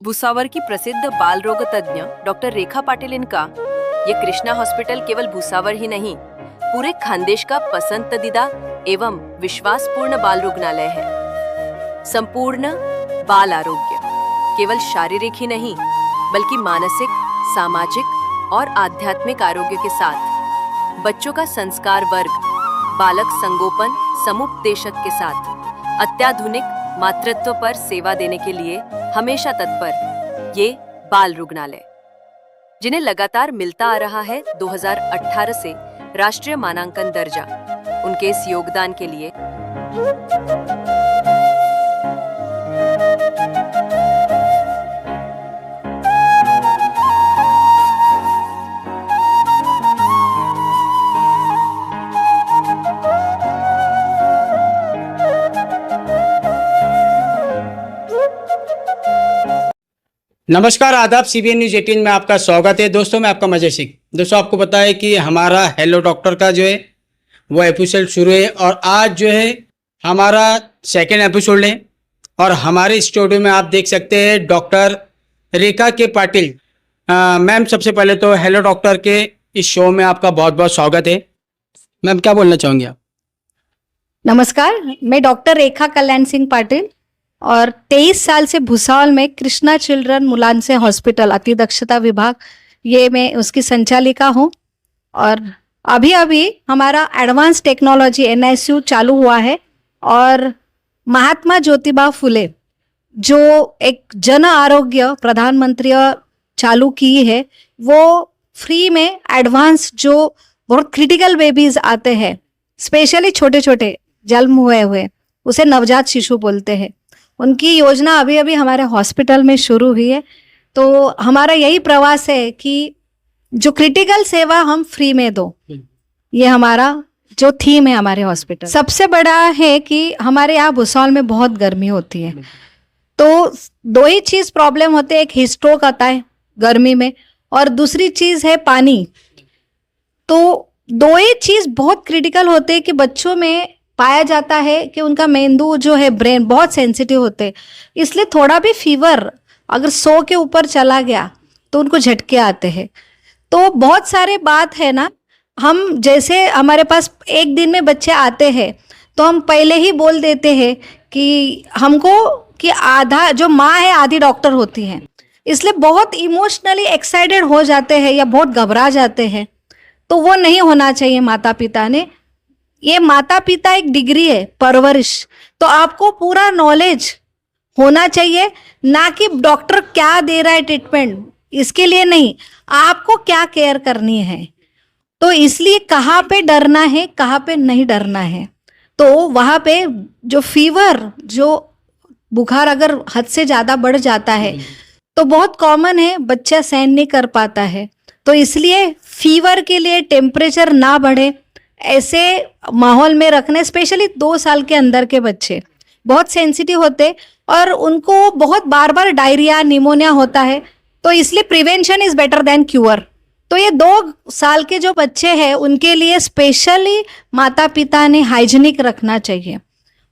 भुसावर की प्रसिद्ध बाल रोग तज्ञ डॉक्टर रेखा पाटिल इनका ये कृष्णा हॉस्पिटल केवल भुसावर ही नहीं, पूरे खानदेश का पसंदीदा एवं विश्वासपूर्ण बाल रुग्णालय है। संपूर्ण बाल आरोग्य केवल शारीरिक ही नहीं बल्कि मानसिक, सामाजिक और आध्यात्मिक आरोग्य के साथ बच्चों का संस्कार वर्ग, बालक संगोपन समुपदेशक के साथ अत्याधुनिक मातृत्व पर सेवा देने के लिए हमेशा तत्पर ये बाल रुग्णालय, जिन्हें लगातार मिलता आ रहा है 2018 से राष्ट्रीय मानांकन दर्जा, उनके इस योगदान के लिए नमस्कार, आदाब। सीबीएन न्यूज 18 में आपका स्वागत है। दोस्तों, मैं आपका मजे सिंह। दोस्तों, आपको पता है कि हमारा हेलो डॉक्टर का जो है वो एपिसोड शुरू है और आज जो है हमारा सेकेंड एपिसोड है और हमारे स्टूडियो में आप देख सकते हैं डॉक्टर रेखा के पाटिल। मैम, सबसे पहले तो हेलो डॉक्टर के इस शो में आपका बहुत बहुत स्वागत है। मैम, क्या बोलना चाहोगे आप? नमस्कार, मैं डॉक्टर रेखा कल्याण सिंह पाटिल और 23 साल से भुसावल में कृष्णा चिल्ड्रन मुलांसे हॉस्पिटल अतिदक्षता विभाग, ये मैं उसकी संचालिका हूँ। और अभी अभी हमारा एडवांस टेक्नोलॉजी NICU चालू हुआ है और महात्मा ज्योतिबा फुले जो एक जन आरोग्य प्रधानमंत्री चालू की है, वो फ्री में एडवांस जो बहुत क्रिटिकल बेबीज आते हैं, स्पेशली छोटे छोटे जन्म हुए उसे नवजात शिशु बोलते हैं, उनकी योजना अभी अभी हमारे हॉस्पिटल में शुरू हुई है। तो हमारा यही प्रयास है कि जो क्रिटिकल सेवा हम फ्री में दो, ये हमारा जो थीम है हमारे हॉस्पिटल। सबसे बड़ा है कि हमारे यहाँ भुसावल में बहुत गर्मी होती है, तो दो ही चीज़ प्रॉब्लम होते हैं, एक हीट स्ट्रोक आता है गर्मी में और दूसरी चीज़ है पानी। तो दो ही चीज़ बहुत क्रिटिकल होते हैं कि बच्चों में पाया जाता है कि उनका मेंदू जो है, ब्रेन बहुत सेंसिटिव होते हैं, इसलिए थोड़ा भी फीवर अगर 100 के ऊपर चला गया तो उनको झटके आते हैं। तो बहुत सारे बात है ना, हम जैसे हमारे पास एक दिन में बच्चे आते हैं तो हम पहले ही बोल देते हैं कि हमको कि आधा जो माँ है आधी डॉक्टर होती है, इसलिए बहुत इमोशनली एक्साइटेड हो जाते हैं या बहुत घबरा जाते हैं। तो वो नहीं होना चाहिए। माता पिता ने, ये माता पिता एक डिग्री है परवरिश, तो आपको पूरा नॉलेज होना चाहिए, ना कि डॉक्टर क्या दे रहा है ट्रीटमेंट, इसके लिए नहीं, आपको क्या केयर करनी है। तो इसलिए कहाँ पे डरना है, कहाँ पे नहीं डरना है। तो वहाँ पे जो फीवर, जो बुखार अगर हद से ज़्यादा बढ़ जाता है तो बहुत कॉमन है, बच्चा सहन नहीं कर पाता है। तो इसलिए फीवर के लिए टेम्परेचर ना बढ़े ऐसे माहौल में रखने, स्पेशली 2 साल के अंदर के बच्चे बहुत सेंसिटिव होते और उनको बहुत बार बार डायरिया, निमोनिया होता है, तो इसलिए prevention is better than cure. तो ये 2 साल के जो बच्चे हैं उनके लिए स्पेशली माता पिता ने हाइजीनिक रखना चाहिए,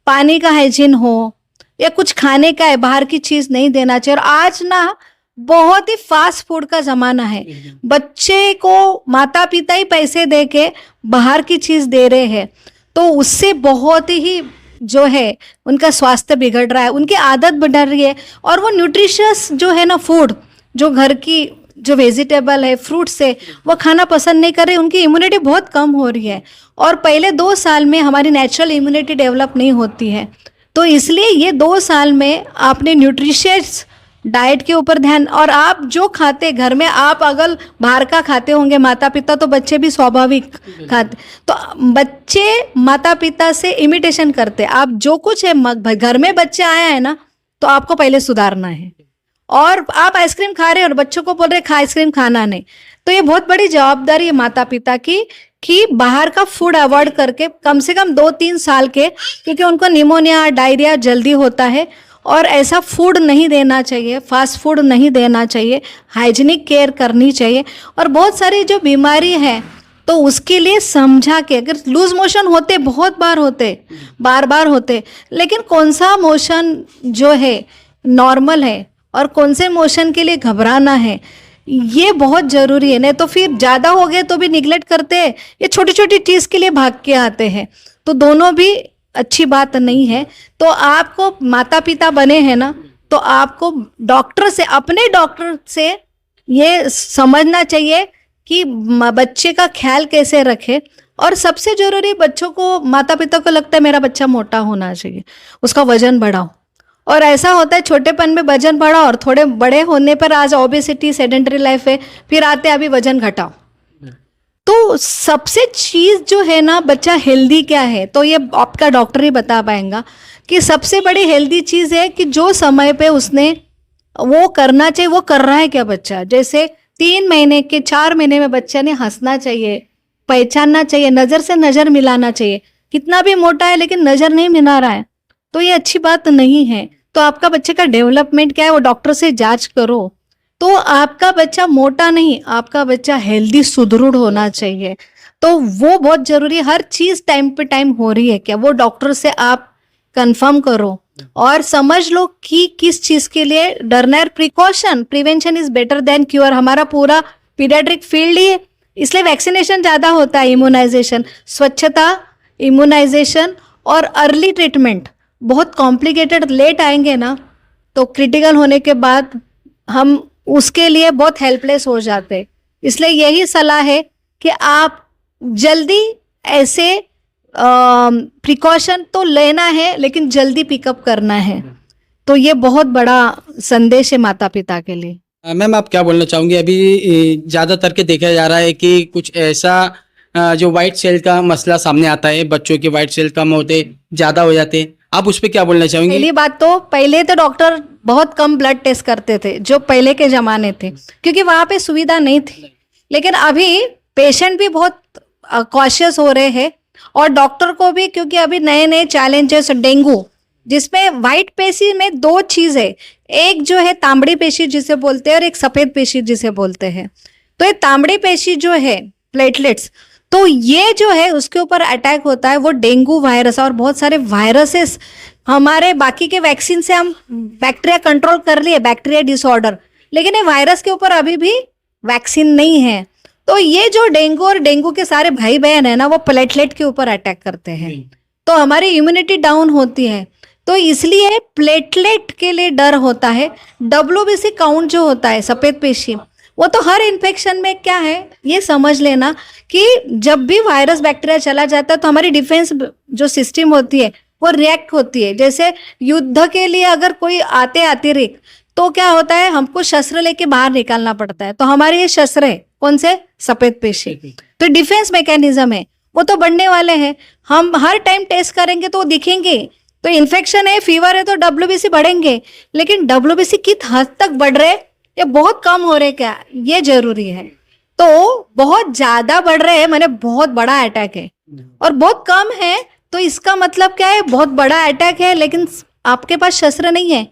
पानी का हाइजीन हो या कुछ खाने का है, बाहर की चीज़ नहीं देना चाहिए। और आज ना बहुत ही फास्ट फूड का ज़माना है, बच्चे को माता पिता ही पैसे दे के बाहर की चीज़ दे रहे हैं, तो उससे बहुत ही जो है उनका स्वास्थ्य बिगड़ रहा है, उनकी आदत बढ़ रही है। और वो न्यूट्रिशियस जो है ना फूड, जो घर की जो वेजिटेबल है, फ्रूट्स है, वो खाना पसंद नहीं कर रहे, उनकी इम्यूनिटी बहुत कम हो रही है और पहले 2 साल में हमारी नेचुरल इम्यूनिटी डेवलप नहीं होती है। तो इसलिए ये 2 साल में आपने न्यूट्रिशियस डाइट के ऊपर ध्यान, और आप जो खाते घर में, आप अगर बाहर का खाते होंगे माता पिता, तो बच्चे भी स्वाभाविक खाते, तो बच्चे माता पिता से इमिटेशन करते। आप जो कुछ है घर में बच्चे आया है ना, तो आपको पहले सुधारना है। और आप आइसक्रीम खा रहे हैं और बच्चों को बोल रहे खा आइसक्रीम खाना नहीं, तो ये बहुत बड़ी जवाबदारी है माता पिता की कि बाहर का फूड अवॉइड करके कम से कम 2-3 साल के, क्योंकि उनको निमोनिया, डायरिया जल्दी होता है और ऐसा फूड नहीं देना चाहिए, फास्ट फूड नहीं देना चाहिए, हाइजीनिक केयर करनी चाहिए। और बहुत सारी जो बीमारी है तो उसके लिए समझा के, अगर लूज मोशन होते बहुत बार होते, बार बार होते, लेकिन कौन सा मोशन जो है नॉर्मल है और कौन से मोशन के लिए घबराना है, ये बहुत जरूरी है। नहीं तो फिर ज्यादा हो गए तो भी निगलेक्ट करते हैं, ये छोटी छोटी चीज के लिए भाग के आते हैं, तो दोनों भी अच्छी बात नहीं है। तो आपको माता पिता बने हैं ना, तो आपको डॉक्टर से, अपने डॉक्टर से ये समझना चाहिए कि बच्चे का ख्याल कैसे रखे। और सबसे जरूरी, बच्चों को, माता पिता को लगता है मेरा बच्चा मोटा होना चाहिए, उसका वजन बढ़ाओ, और ऐसा होता है छोटेपन में वजन बढ़ाओ और थोड़े बड़े होने पर आज ओबेसिटी, सेडेंटरी लाइफ है, फिर आते अभी वजन घटाओ। तो सबसे चीज जो है ना, बच्चा हेल्दी क्या है, तो ये आपका डॉक्टर ही बता पाएगा कि सबसे बड़ी हेल्दी चीज है कि जो समय पे उसने वो करना चाहिए वो कर रहा है क्या बच्चा। जैसे 3 महीने के 4 महीने में बच्चे ने हंसना चाहिए, पहचानना चाहिए, नजर से नजर मिलाना चाहिए। कितना भी मोटा है लेकिन नजर नहीं मिला रहा है तो ये अच्छी बात नहीं है। तो आपका बच्चे का डेवलपमेंट क्या है वो डॉक्टर से जांच करो। तो आपका बच्चा मोटा नहीं, आपका बच्चा हेल्दी सुदृढ़ होना चाहिए, तो वो बहुत जरूरी है। हर चीज टाइम पे टाइम हो रही है क्या, वो डॉक्टर से आप कंफर्म करो और समझ लो कि किस चीज के लिए डरना है। Precaution, prevention is better than cure, हमारा पूरा पीडियाट्रिक फील्ड ही है, इसलिए वैक्सीनेशन ज्यादा होता है, इम्यूनाइजेशन, स्वच्छता, इम्यूनाइजेशन और अर्ली ट्रीटमेंट। बहुत कॉम्प्लिकेटेड लेट आएंगे ना तो क्रिटिकल होने के बाद हम उसके लिए बहुत हेल्पलेस हो जाते। इसलिए यही सलाह है कि आप जल्दी ऐसे प्रिकॉशन तो लेना है लेकिन जल्दी पिकअप करना है। तो ये बहुत बड़ा संदेश है माता पिता के लिए। मैम आप क्या बोलना चाहोंगे? अभी ज़्यादातर के देखा जा रहा है कि कुछ ऐसा जो वाइट सेल का मसला सामने आता है, बच्चों के वाइट सेल कम होते, ज़्यादा हो जाते, आप उस पर क्या बोलना चाहेंगे? पहली बात तो, पहले तो डॉक्टर बहुत कम ब्लड टेस्ट करते थे जो पहले के जमाने थे, क्योंकि वहाँ पे सुविधा नहीं थी। लेकिन अभी पेशेंट भी बहुत कॉशियस हो रहे हैं और डॉक्टर को भी, क्योंकि अभी नए नए चैलेंजेस, डेंगू जिसमें व्हाइट पेशी में 2 चीज है, एक जो है तांबड़ी पेशी जिसे बोलते हैं और एक सफेद पेशी जिसे बोलते हैं। तो ये तांबड़ी पेशी जो है, प्लेटलेट्स, तो ये जो है उसके ऊपर अटैक होता है, वो डेंगू वायरस और बहुत सारे वायरसेस। हमारे बाकी के वैक्सीन से हम बैक्टीरिया कंट्रोल कर लिए, बैक्टीरिया डिसऑर्डर, लेकिन ये वायरस के ऊपर अभी भी वैक्सीन नहीं है। तो ये जो डेंगू और डेंगू के सारे भाई बहन है ना, वो प्लेटलेट के ऊपर अटैक करते हैं, तो हमारी इम्यूनिटी डाउन होती है। तो इसलिए प्लेटलेट के लिए डर होता है। WBC काउंट जो होता है, सफेद पेशी, वो तो हर इन्फेक्शन में क्या है ये समझ लेना कि जब भी वायरस बैक्टीरिया चला जाता है तो हमारी डिफेंस जो सिस्टम होती है वो रिएक्ट होती है। जैसे युद्ध के लिए अगर कोई आते अतिरिक्त, तो क्या होता है, हमको शस्त्र लेके बाहर निकालना पड़ता है। तो हमारे ये शस्त्र है कौन से, सफेद पेशी, तो डिफेंस मैकेनिज्म है, वो तो बढ़ने वाले हैं। हम हर टाइम टेस्ट करेंगे तो वो दिखेंगे। तो इन्फेक्शन है, फीवर है, तो WBC बढ़ेंगे, लेकिन WBC किस हद तक बढ़ रहे या बहुत कम हो रहे क्या, ये जरूरी है। तो बहुत ज्यादा बढ़ रहे हैं माने बहुत बड़ा अटैक है, और बहुत कम है तो इसका मतलब क्या है, बहुत बड़ा अटैक है लेकिन आपके पास शस्त्र नहीं है।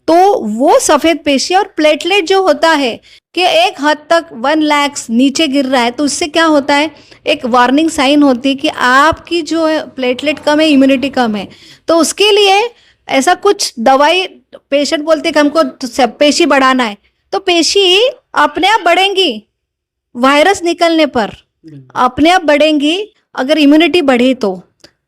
तो वो सफेद पेशी और प्लेटलेट जो होता है कि एक हद तक 1 लाख नीचे गिर रहा है, तो उससे क्या होता है, एक वार्निंग साइन होती है कि आपकी जो है प्लेटलेट कम है, इम्यूनिटी कम है। तो उसके लिए ऐसा कुछ दवाई, पेशेंट बोलते हैं कि हमको पेशी बढ़ाना है, तो पेशी अपने आप बढ़ेंगी, वायरस निकलने पर अपने आप बढ़ेंगी अगर इम्यूनिटी बढ़े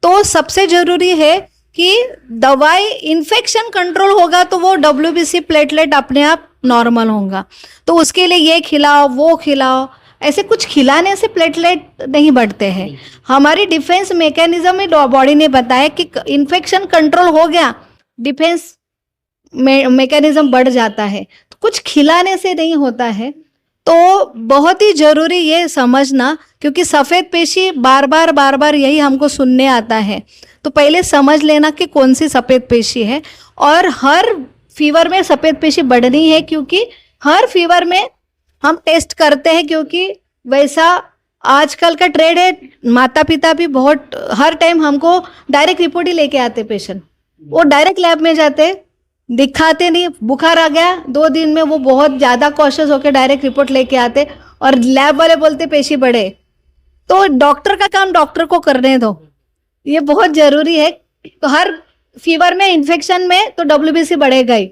तो सबसे जरूरी है कि दवाई, इन्फेक्शन कंट्रोल होगा तो वो WBC प्लेटलेट अपने आप नॉर्मल होगा। तो उसके लिए ये खिलाओ वो खिलाओ, ऐसे कुछ खिलाने से प्लेटलेट नहीं बढ़ते हैं। हमारी डिफेंस मैकेनिज्म में बॉडी ने बताया कि इन्फेक्शन कंट्रोल हो गया, डिफेंस मैकेनिज्म बढ़ जाता है, तो कुछ खिलाने से नहीं होता है। तो बहुत ही जरूरी ये समझना, क्योंकि सफ़ेद पेशी बार बार यही हमको सुनने आता है। तो पहले समझ लेना कि कौन सी सफ़ेद पेशी है, और हर फीवर में सफ़ेद पेशी बढ़नी है, क्योंकि हर फीवर में हम टेस्ट करते हैं, क्योंकि वैसा आजकल का ट्रेंड है। माता पिता भी बहुत, हर टाइम हमको डायरेक्ट रिपोर्ट ही लेके आते पेशेंट, वो डायरेक्ट लैब में जाते, दिखाते नहीं, बुखार आ गया 2 दिन में, वो बहुत ज़्यादा कॉशियस होकर डायरेक्ट रिपोर्ट लेके आते और लैब वाले बोलते पेशी बढ़े। तो डॉक्टर का काम डॉक्टर को करने दो, ये बहुत ज़रूरी है। तो हर फीवर में, इन्फेक्शन में तो WBC बढ़ेगा ही।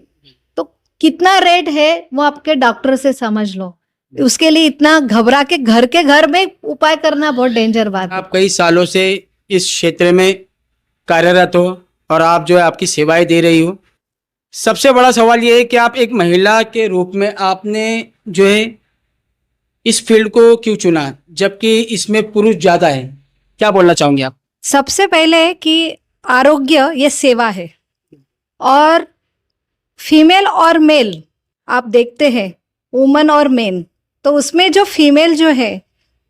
तो कितना रेट है वो आपके डॉक्टर से समझ लो। उसके लिए इतना घबरा के घर में उपाय करना बहुत डेंजर बात है। आप कई सालों से इस क्षेत्र में कार्यरत हो और आप जो है आपकी सेवाएं दे रही हो। सबसे बड़ा सवाल ये है कि आप एक महिला के रूप में आपने जो है इस फील्ड को क्यों चुना, जबकि इसमें पुरुष ज़्यादा है? क्या बोलना चाहोगे आप? सबसे पहले कि आरोग्य ये सेवा है, और फीमेल और मेल आप देखते हैं, वुमन और मेन, तो उसमें जो फीमेल जो है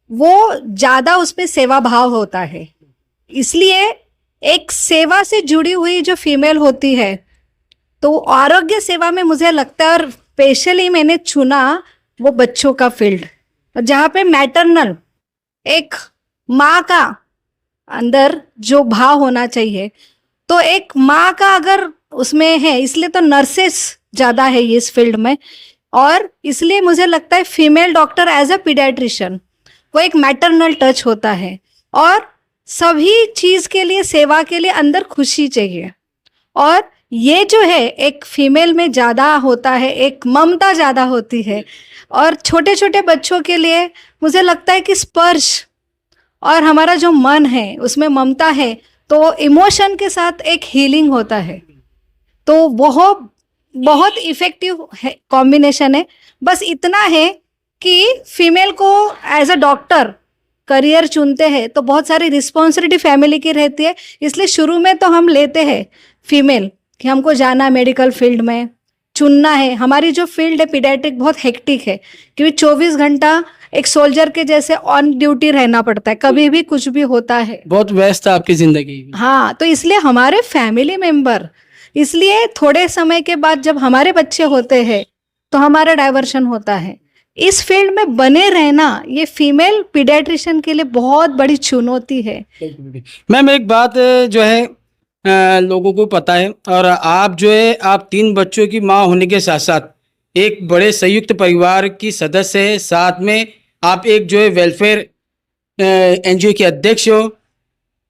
वो ज़्यादा उसमें सेवा भाव होता है। इसलिए एक सेवा से जुड़ी हुई जो फीमेल होती है, तो आरोग्य सेवा में मुझे लगता है, और स्पेशली मैंने चुना वो बच्चों का फील्ड, जहाँ पे मैटरनल एक माँ का अंदर जो भाव होना चाहिए, तो एक माँ का अगर उसमें है, इसलिए तो नर्सेस ज़्यादा है इस फील्ड में। और इसलिए मुझे लगता है female doctor as a paediatrician वो एक मैटरनल टच होता है, और सभी चीज़ के लिए, सेवा के लिए अंदर खुशी चाहिए। और ये जो है एक फीमेल में ज़्यादा होता है, एक ममता ज़्यादा होती है। और छोटे छोटे बच्चों के लिए मुझे लगता है कि स्पर्श और हमारा जो मन है उसमें ममता है, तो इमोशन के साथ एक हीलिंग होता है। तो वो बहुत इफ़ेक्टिव है, कॉम्बिनेशन है। बस इतना है कि फीमेल को एज अ डॉक्टर करियर चुनते हैं तो बहुत सारी रिस्पॉन्सिबिलिटी फैमिली की रहती है, इसलिए शुरू में तो हम लेते हैं फीमेल कि हमको जाना मेडिकल फील्ड में चुनना है। हमारी जो फील्ड है पीडियाट्रिक बहुत हेक्टिक है, क्योंकि 24 घंटा एक सोल्जर के जैसे ऑन ड्यूटी रहना पड़ता है, कभी भी कुछ भी होता है। बहुत व्यस्त है आपकी ज़िंदगी। हाँ, तो इसलिए हमारे फैमिली मेंबर, इसलिए थोड़े समय के बाद जब हमारे बच्चे होते हैं तो हमारा डाइवर्शन होता है। इस फील्ड में बने रहना ये फीमेल पीडियाट्रिशियन के लिए बहुत बड़ी चुनौती है। मैम एक बात जो है लोगों को पता है, और आप जो है आप 3 बच्चों की माँ होने के साथ साथ एक बड़े संयुक्त परिवार की सदस्य है, साथ में आप एक जो है वेलफेयर एनजीओ के अध्यक्ष हो।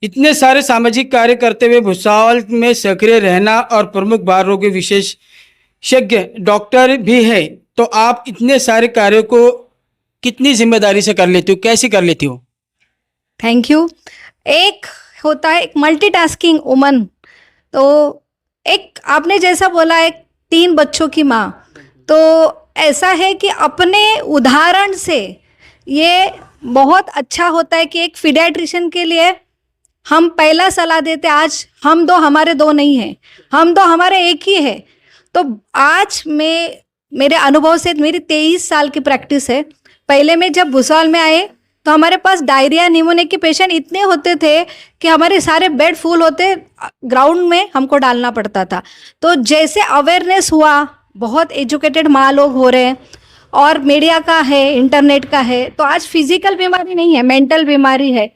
इतने सारे सामाजिक कार्य करते हुए भुसावल में सक्रिय रहना और प्रमुख बाल रोग विशेषज्ञ डॉक्टर भी है, तो आप इतने सारे कार्यों को कितनी जिम्मेदारी से कर लेती हो, कैसे कर लेती हो? Thank you. एक होता है एक मल्टीटास्किंग वुमन, तो एक आपने जैसा बोला एक 3 बच्चों की माँ, तो ऐसा है कि अपने उदाहरण से ये बहुत अच्छा होता है कि एक पीडियाट्रिशियन के लिए हम पहला सलाह देते, आज हम 2 हमारे 2 नहीं हैं, हम 2 हमारे एक ही है। तो आज मैं मेरे अनुभव से, मेरी 23 साल की प्रैक्टिस है। पहले में जब भुसावल में आए तो हमारे पास डायरिया निमोनिया के पेशेंट इतने होते थे कि हमारे सारे बेड फुल होते, ग्राउंड में हमको डालना पड़ता था। तो जैसे अवेयरनेस हुआ, बहुत एजुकेटेड माँ लोग हो रहे हैं, और मीडिया का है, इंटरनेट का है, तो आज फिजिकल बीमारी नहीं है, मेंटल बीमारी है।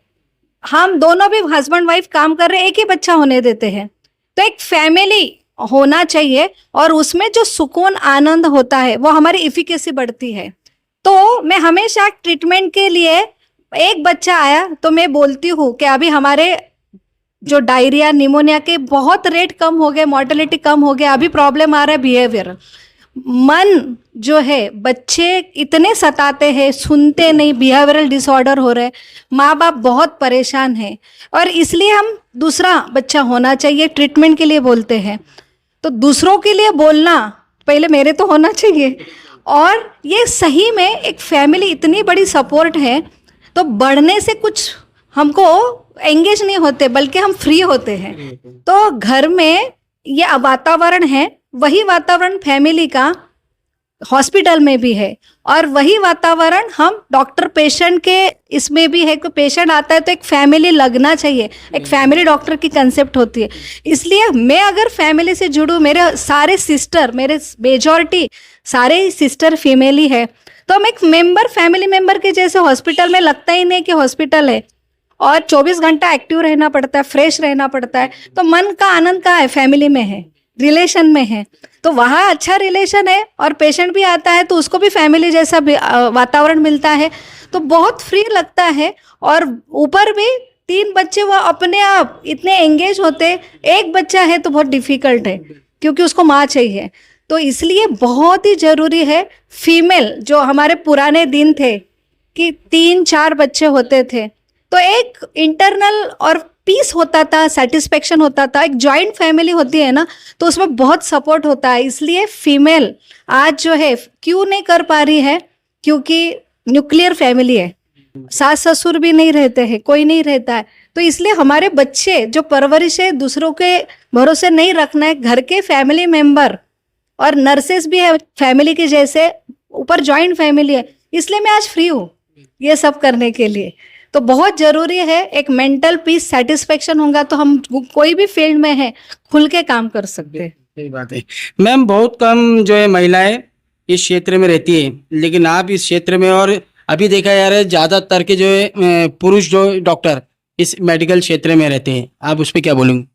हम दोनों भी हस्बैंड वाइफ काम कर रहे हैं, एक ही बच्चा होने देते हैं। तो एक फैमिली होना चाहिए, और उसमें जो सुकून आनंद होता है वो हमारी इफिकेसी बढ़ती है। तो मैं हमेशा ट्रीटमेंट के लिए, एक बच्चा आया तो मैं बोलती हूँ कि अभी हमारे जो डायरिया निमोनिया के बहुत रेट कम हो गए, मॉर्टेलिटी कम हो गया, अभी प्रॉब्लम आ रहा है बिहेवियर। मन जो है, बच्चे इतने सताते हैं, सुनते नहीं, बिहेवियरल डिसऑर्डर हो रहे हैं, माँ बाप बहुत परेशान हैं, और इसलिए हम दूसरा बच्चा होना चाहिए ट्रीटमेंट के लिए बोलते हैं। तो दूसरों के लिए बोलना पहले मेरे तो होना चाहिए, और ये सही में एक फैमिली इतनी बड़ी सपोर्ट है, तो बढ़ने से कुछ हमको एंगेज नहीं होते, बल्कि हम फ्री होते हैं। तो घर में ये वातावरण है, वही वातावरण फैमिली का हॉस्पिटल में भी है, और वही वातावरण हम डॉक्टर पेशेंट के इसमें भी है। कोई पेशेंट आता है तो एक फैमिली लगना चाहिए, एक फैमिली डॉक्टर की कंसेप्ट होती है। इसलिए मैं अगर फैमिली से जुड़ूँ, मेरे सारे सिस्टर, मेरे मेजॉरिटी सारे सिस्टर फीमेल ही है, तो हम एक मेंबर, फैमिली मेंबर के जैसे हॉस्पिटल में लगता ही नहीं कि हॉस्पिटल है, और 24 घंटा एक्टिव रहना पड़ता है, फ्रेश रहना पड़ता है। तो मन का आनंद कहाँ है? फैमिली में है, रिलेशन में है। तो वहाँ अच्छा रिलेशन है, और पेशेंट भी आता है तो उसको भी फैमिली जैसा वातावरण मिलता है, तो बहुत फ्री लगता है। और ऊपर भी 3 बच्चे वो अपने आप इतने एंगेज होते, एक बच्चा है तो बहुत डिफिकल्ट है, क्योंकि उसको माँ चाहिए। तो इसलिए बहुत ही जरूरी है फीमेल, जो हमारे पुराने दिन थे कि 3-4 बच्चे होते थे तो एक इंटरनल और पीस होता था, सेटिस्फेक्शन होता था। एक जॉइंट फैमिली होती है ना तो उसमें बहुत सपोर्ट होता है। इसलिए फीमेल आज जो है क्यों नहीं कर पा रही है, क्योंकि न्यूक्लियर फैमिली है, सास ससुर भी नहीं रहते हैं, कोई नहीं रहता है। तो इसलिए हमारे बच्चे जो परवरिश है दूसरों के भरोसे नहीं रखना है, घर के फैमिली मेंबर और नर्सेस भी है फैमिली के जैसे, ऊपर जॉइंट फैमिली है, इसलिए मैं आज फ्री हूँ ये सब करने के लिए। तो बहुत जरूरी है, एक मेंटल पीस सेटिस्फेक्शन होगा तो हम कोई भी फील्ड में है खुल के काम कर सकते हैं। सही बात है मैम। बहुत कम जो है महिलाएं इस क्षेत्र में रहती है, लेकिन आप इस क्षेत्र में, और अभी देखा जा रहा है ज़्यादातर के जो है पुरुष जो डॉक्टर इस मेडिकल क्षेत्र में रहते हैं, आप उस पर क्या बोलेंगे?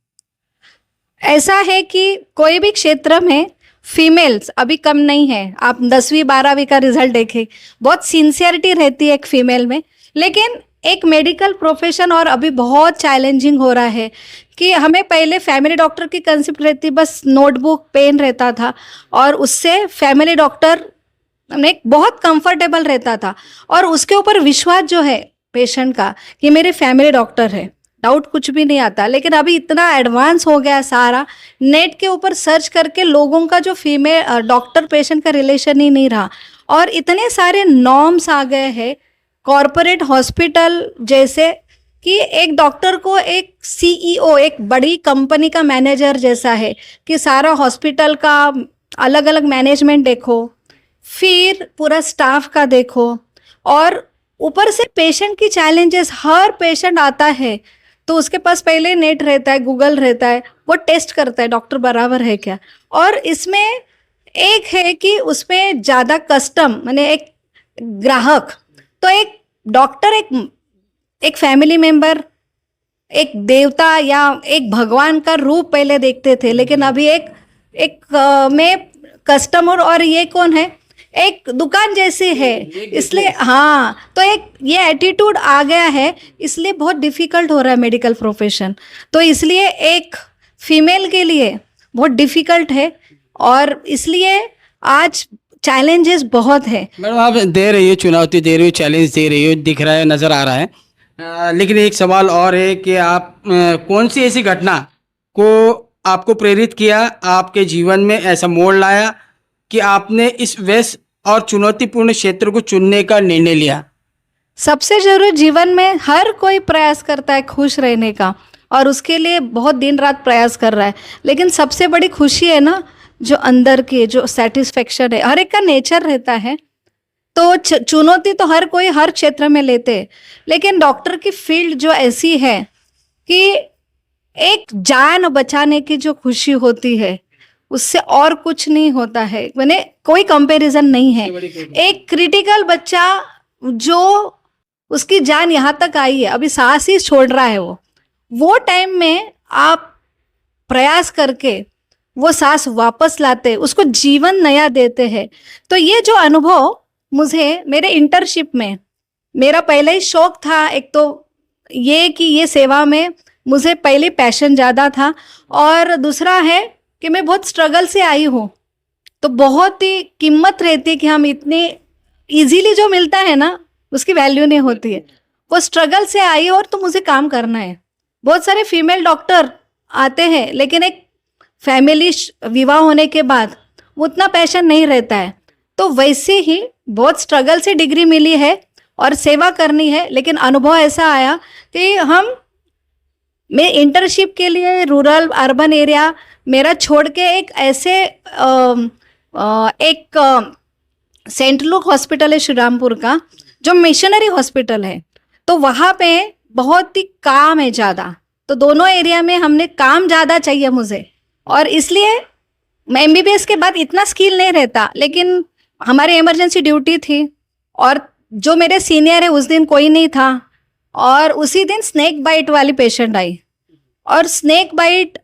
ऐसा है कि कोई भी क्षेत्र में फीमेल्स अभी कम नहीं है। आप 10वीं 12वीं का रिजल्ट देखें, बहुत सिंसियरिटी रहती है एक फीमेल में। लेकिन एक मेडिकल प्रोफेशन और अभी बहुत चैलेंजिंग हो रहा है कि हमें पहले फैमिली डॉक्टर की कंसेप्ट रहती, बस नोटबुक पेन रहता था और उससे फैमिली डॉक्टर में बहुत कंफर्टेबल रहता था और उसके ऊपर विश्वास जो है पेशेंट का कि मेरे फैमिली डॉक्टर है, डाउट कुछ भी नहीं आता। लेकिन अभी इतना एडवांस हो गया सारा, नेट के ऊपर सर्च करके लोगों का जो फीमेल डॉक्टर पेशेंट का रिलेशन ही नहीं रहा और इतने सारे नॉर्म्स आ गए हैं कॉरपोरेट हॉस्पिटल जैसे कि एक डॉक्टर को एक सीईओ, एक बड़ी कंपनी का मैनेजर जैसा है कि सारा हॉस्पिटल का अलग अलग मैनेजमेंट देखो, फिर पूरा स्टाफ का देखो और ऊपर से पेशेंट की चैलेंजेस। हर पेशेंट आता है तो उसके पास पहले नेट रहता है, गूगल रहता है, वो टेस्ट करता है डॉक्टर बराबर है क्या। और इसमें एक है कि उसमें ज़्यादा कस्टम, माने एक ग्राहक, तो एक डॉक्टर एक फैमिली मेंबर, एक देवता या एक भगवान का रूप पहले देखते थे, लेकिन अभी एक में कस्टमर और ये कौन है, एक दुकान जैसी है। इसलिए हाँ, तो एक ये एटीट्यूड आ गया है, इसलिए बहुत डिफिकल्ट हो रहा है मेडिकल प्रोफेशन। तो इसलिए एक फीमेल के लिए बहुत डिफिकल्ट है और इसलिए आज चैलेंजेस बहुत है। मैडम आप दे रही हो, चुनौती दे रही हो, चैलेंज दे रही हो, दिख रहा है, नज़र आ रहा है। लेकिन एक सवाल और है कि आप कौन सी ऐसी घटना को आपको प्रेरित किया, आपके जीवन में ऐसा मोड़ लाया कि आपने इस व्यस्त और चुनौतीपूर्ण क्षेत्र को चुनने का निर्णय लिया? सबसे जरूरी, जीवन में हर कोई प्रयास करता है खुश रहने का और उसके लिए बहुत दिन रात प्रयास कर रहा है, लेकिन सबसे बड़ी खुशी है ना जो अंदर की, जो सेटिस्फेक्शन है। हर एक का नेचर रहता है, तो चुनौती तो हर कोई हर क्षेत्र में लेते हैं, लेकिन डॉक्टर की फील्ड जो ऐसी है कि एक जान बचाने की जो खुशी होती है उससे और कुछ नहीं होता है, मैंने कोई कंपैरिजन नहीं है। एक क्रिटिकल बच्चा जो उसकी जान यहाँ तक आई है, अभी सांस ही छोड़ रहा है, वो टाइम में आप प्रयास करके वो सांस वापस लाते, उसको जीवन नया देते हैं। तो ये जो अनुभव मुझे मेरे इंटर्नशिप में, मेरा पहले ही शौक था, एक तो ये कि ये सेवा में मुझे पहले पैशन ज़्यादा था और दूसरा है कि मैं बहुत स्ट्रगल से आई हूँ, तो बहुत ही कीमत रहती है कि हम इतने इजीली जो मिलता है ना उसकी वैल्यू नहीं होती है। वो स्ट्रगल से आई और तो मुझे काम करना है। बहुत सारे फीमेल डॉक्टर आते हैं लेकिन एक फैमिली विवाह होने के बाद उतना पैशन नहीं रहता है, तो वैसे ही बहुत स्ट्रगल से डिग्री मिली है और सेवा करनी है। लेकिन अनुभव ऐसा आया कि मैं इंटर्नशिप के लिए रूरल अर्बन एरिया मेरा छोड़ के एक ऐसे एक सेंट लूक हॉस्पिटल है श्रीरामपुर का, जो मिशनरी हॉस्पिटल है, तो वहाँ पे बहुत ही काम है ज़्यादा, तो दोनों एरिया में हमने काम ज़्यादा चाहिए मुझे, और इसलिए मैं MBBS के बाद इतना स्किल नहीं रहता, लेकिन हमारी इमरजेंसी ड्यूटी थी और जो मेरे सीनियर है उस दिन कोई नहीं था और उसी दिन स्नेक बाइट वाली पेशेंट आई और स्नेक बाइट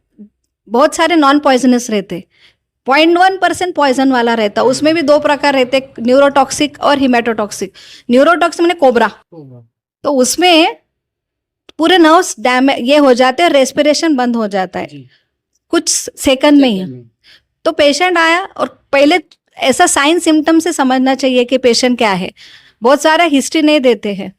बहुत सारे नॉन पॉइजनस रहते, 0.1% पॉइजन वाला रहता, उसमें भी 2 प्रकार रहते, न्यूरोटॉक्सिक और हिमेटोटॉक्सिक। न्यूरोटॉक्सिक मैंने कोबरा, तो उसमें पूरे नर्व्स डैमेज ये हो जाते हैं, रेस्पिरेशन बंद हो जाता है कुछ सेकंड में ही। तो पेशेंट आया और पहले ऐसा साइन सिम्टम से समझना चाहिए कि पेशेंट क्या है। बहुत सारा हिस्ट्री नहीं देते हैं।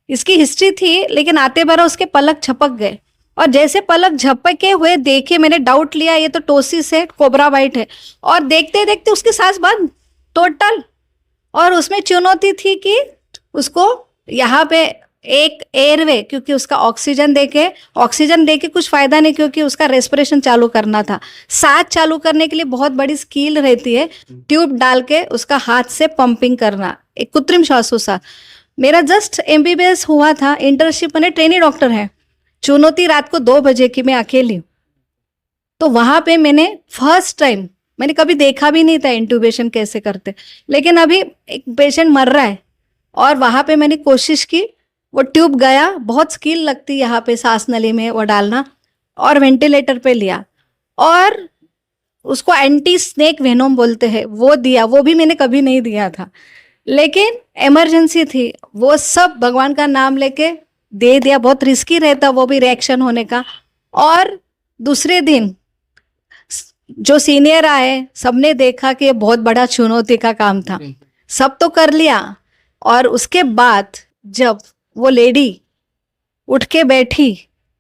इसकी हिस्ट्री थी लेकिन आते बार उसके पलक झपक गए, और जैसे पलक झपके हुए देखे मैंने डाउट लिया ये तो टोसिस है, कोबरा बाइट है, और देखते देखते उसकी सांस बंद टोटल। और उसमें चुनौती थी कि उसको यहाँ पे एक एयरवे, क्योंकि उसका ऑक्सीजन देके कुछ फायदा नहीं, क्योंकि उसका रेस्पिरेशन चालू करना था। सांस चालू करने के लिए बहुत बड़ी स्किल रहती है, ट्यूब डाल के उसका हाथ से पंपिंग करना, एक कृत्रिम श्वासोच्छ्वास। मेरा जस्ट MBBS हुआ था, इंटर्नशिप में ट्रेनी डॉक्टर है। चुनौती रात को 2 बजे की, मैं अकेली। तो वहां पे मैंने फर्स्ट टाइम, मैंने कभी देखा भी नहीं था इंट्यूबेशन कैसे करते, लेकिन अभी एक पेशेंट मर रहा है और वहां पे मैंने कोशिश की, वो ट्यूब गया, बहुत स्किल लगती है यहाँ पे सांस नली में वो डालना, और वेंटिलेटर पे लिया और उसको एंटी स्नेक वेनोम बोलते हैं वो दिया। वो भी मैंने कभी नहीं दिया था, लेकिन इमरजेंसी थी, वो सब भगवान का नाम लेके दे दिया। बहुत रिस्की रहता वो भी रिएक्शन होने का। और दूसरे दिन जो सीनियर आए सबने देखा कि ये बहुत बड़ा चुनौती का काम था, सब तो कर लिया। और उसके बाद जब वो लेडी उठ के बैठी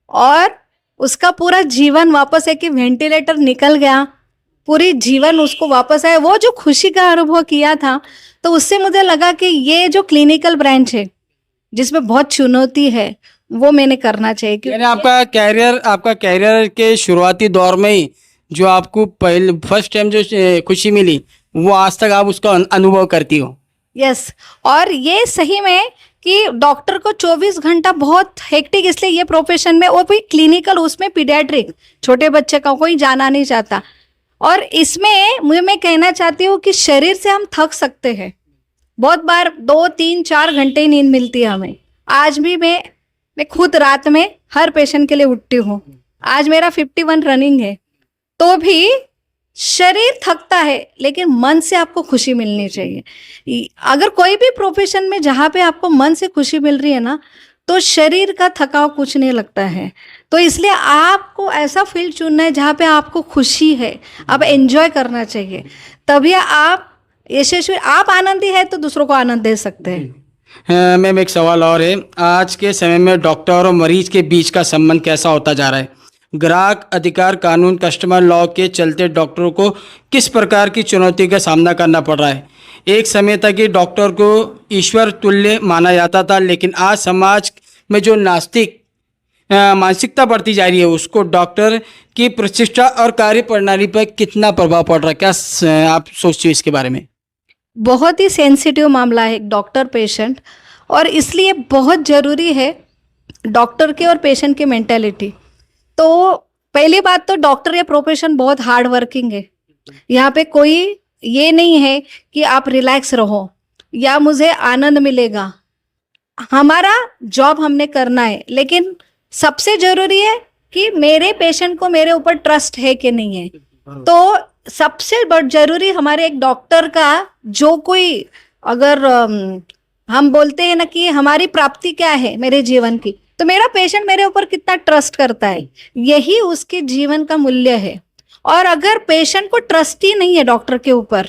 और उसका पूरा जीवन वापस है कि वेंटिलेटर निकल गया, पूरी जीवन उसको वापस आया, वो जो खुशी का अनुभव किया था, तो उससे मुझे लगा कि ये जो क्लिनिकल ब्रांच है जिसमें बहुत चुनौती है वो मैंने करना चाहिए। यानी आपका कैरियर के शुरुआती दौर में ही जो आपको पहले फर्स्ट टाइम जो खुशी मिली वो आज तक आप उसका अनुभव करती हो। यस, और ये सही में कि डॉक्टर को 24 घंटा बहुत हेक्टिक, इसलिए ये प्रोफेशन में, वो भी क्लिनिकल, उसमें पीडियाट्रिक, छोटे बच्चे का कोई जाना नहीं चाहता। और इसमें मैं कहना चाहती हूँ कि शरीर से हम थक सकते हैं, बहुत बार 2, 3, 4 घंटे ही नींद मिलती है हमें। आज भी मैं खुद रात में हर पेशेंट के लिए उठती हूँ। आज मेरा 51 रनिंग है, तो भी शरीर थकता है, लेकिन मन से आपको खुशी मिलनी चाहिए। अगर कोई भी प्रोफेशन में जहाँ पे आपको मन से खुशी मिल रही है ना, तो शरीर का थकाव कुछ नहीं लगता है। तो इसलिए आपको ऐसा फील्ड चुनना है जहाँ पे आपको खुशी है, आप एंजॉय करना चाहिए, तभी आप यशस्वी, आप आनंदी है तो दूसरों को आनंद दे सकते हैं। मैम एक सवाल और है, आज के समय में डॉक्टर और मरीज के बीच का संबंध कैसा होता जा रहा है? ग्राहक अधिकार कानून, कस्टमर लॉ के चलते डॉक्टरों को किस प्रकार की चुनौती का सामना करना पड़ रहा है? एक समय तक ही डॉक्टर को ईश्वर तुल्य माना जाता था, लेकिन आज समाज में जो नास्तिक मानसिकता बढ़ती जा रही है, उसको डॉक्टर की प्रतिष्ठा और कार्य प्रणाली पर कितना प्रभाव पड़ रहा है? क्या आप सोचते हो इसके बारे में? बहुत ही सेंसिटिव मामला है एक डॉक्टर पेशेंट, और इसलिए बहुत ज़रूरी है डॉक्टर के और पेशेंट की मेंटेलिटी। तो पहली बात तो डॉक्टर या प्रोफेशन बहुत हार्ड वर्किंग है। यहाँ पे कोई ये नहीं है कि आप रिलैक्स रहो या मुझे आनंद मिलेगा। हमारा जॉब हमने करना है, लेकिन सबसे ज़रूरी है कि मेरे पेशेंट को मेरे ऊपर ट्रस्ट है कि नहीं है। तो सबसे बड़ा जरूरी हमारे एक डॉक्टर का, जो कोई, अगर हम बोलते हैं ना कि हमारी प्राप्ति क्या है मेरे जीवन की, तो मेरा पेशेंट मेरे ऊपर कितना ट्रस्ट करता है, यही उसके जीवन का मूल्य है। और अगर पेशेंट को ट्रस्ट ही नहीं है डॉक्टर के ऊपर,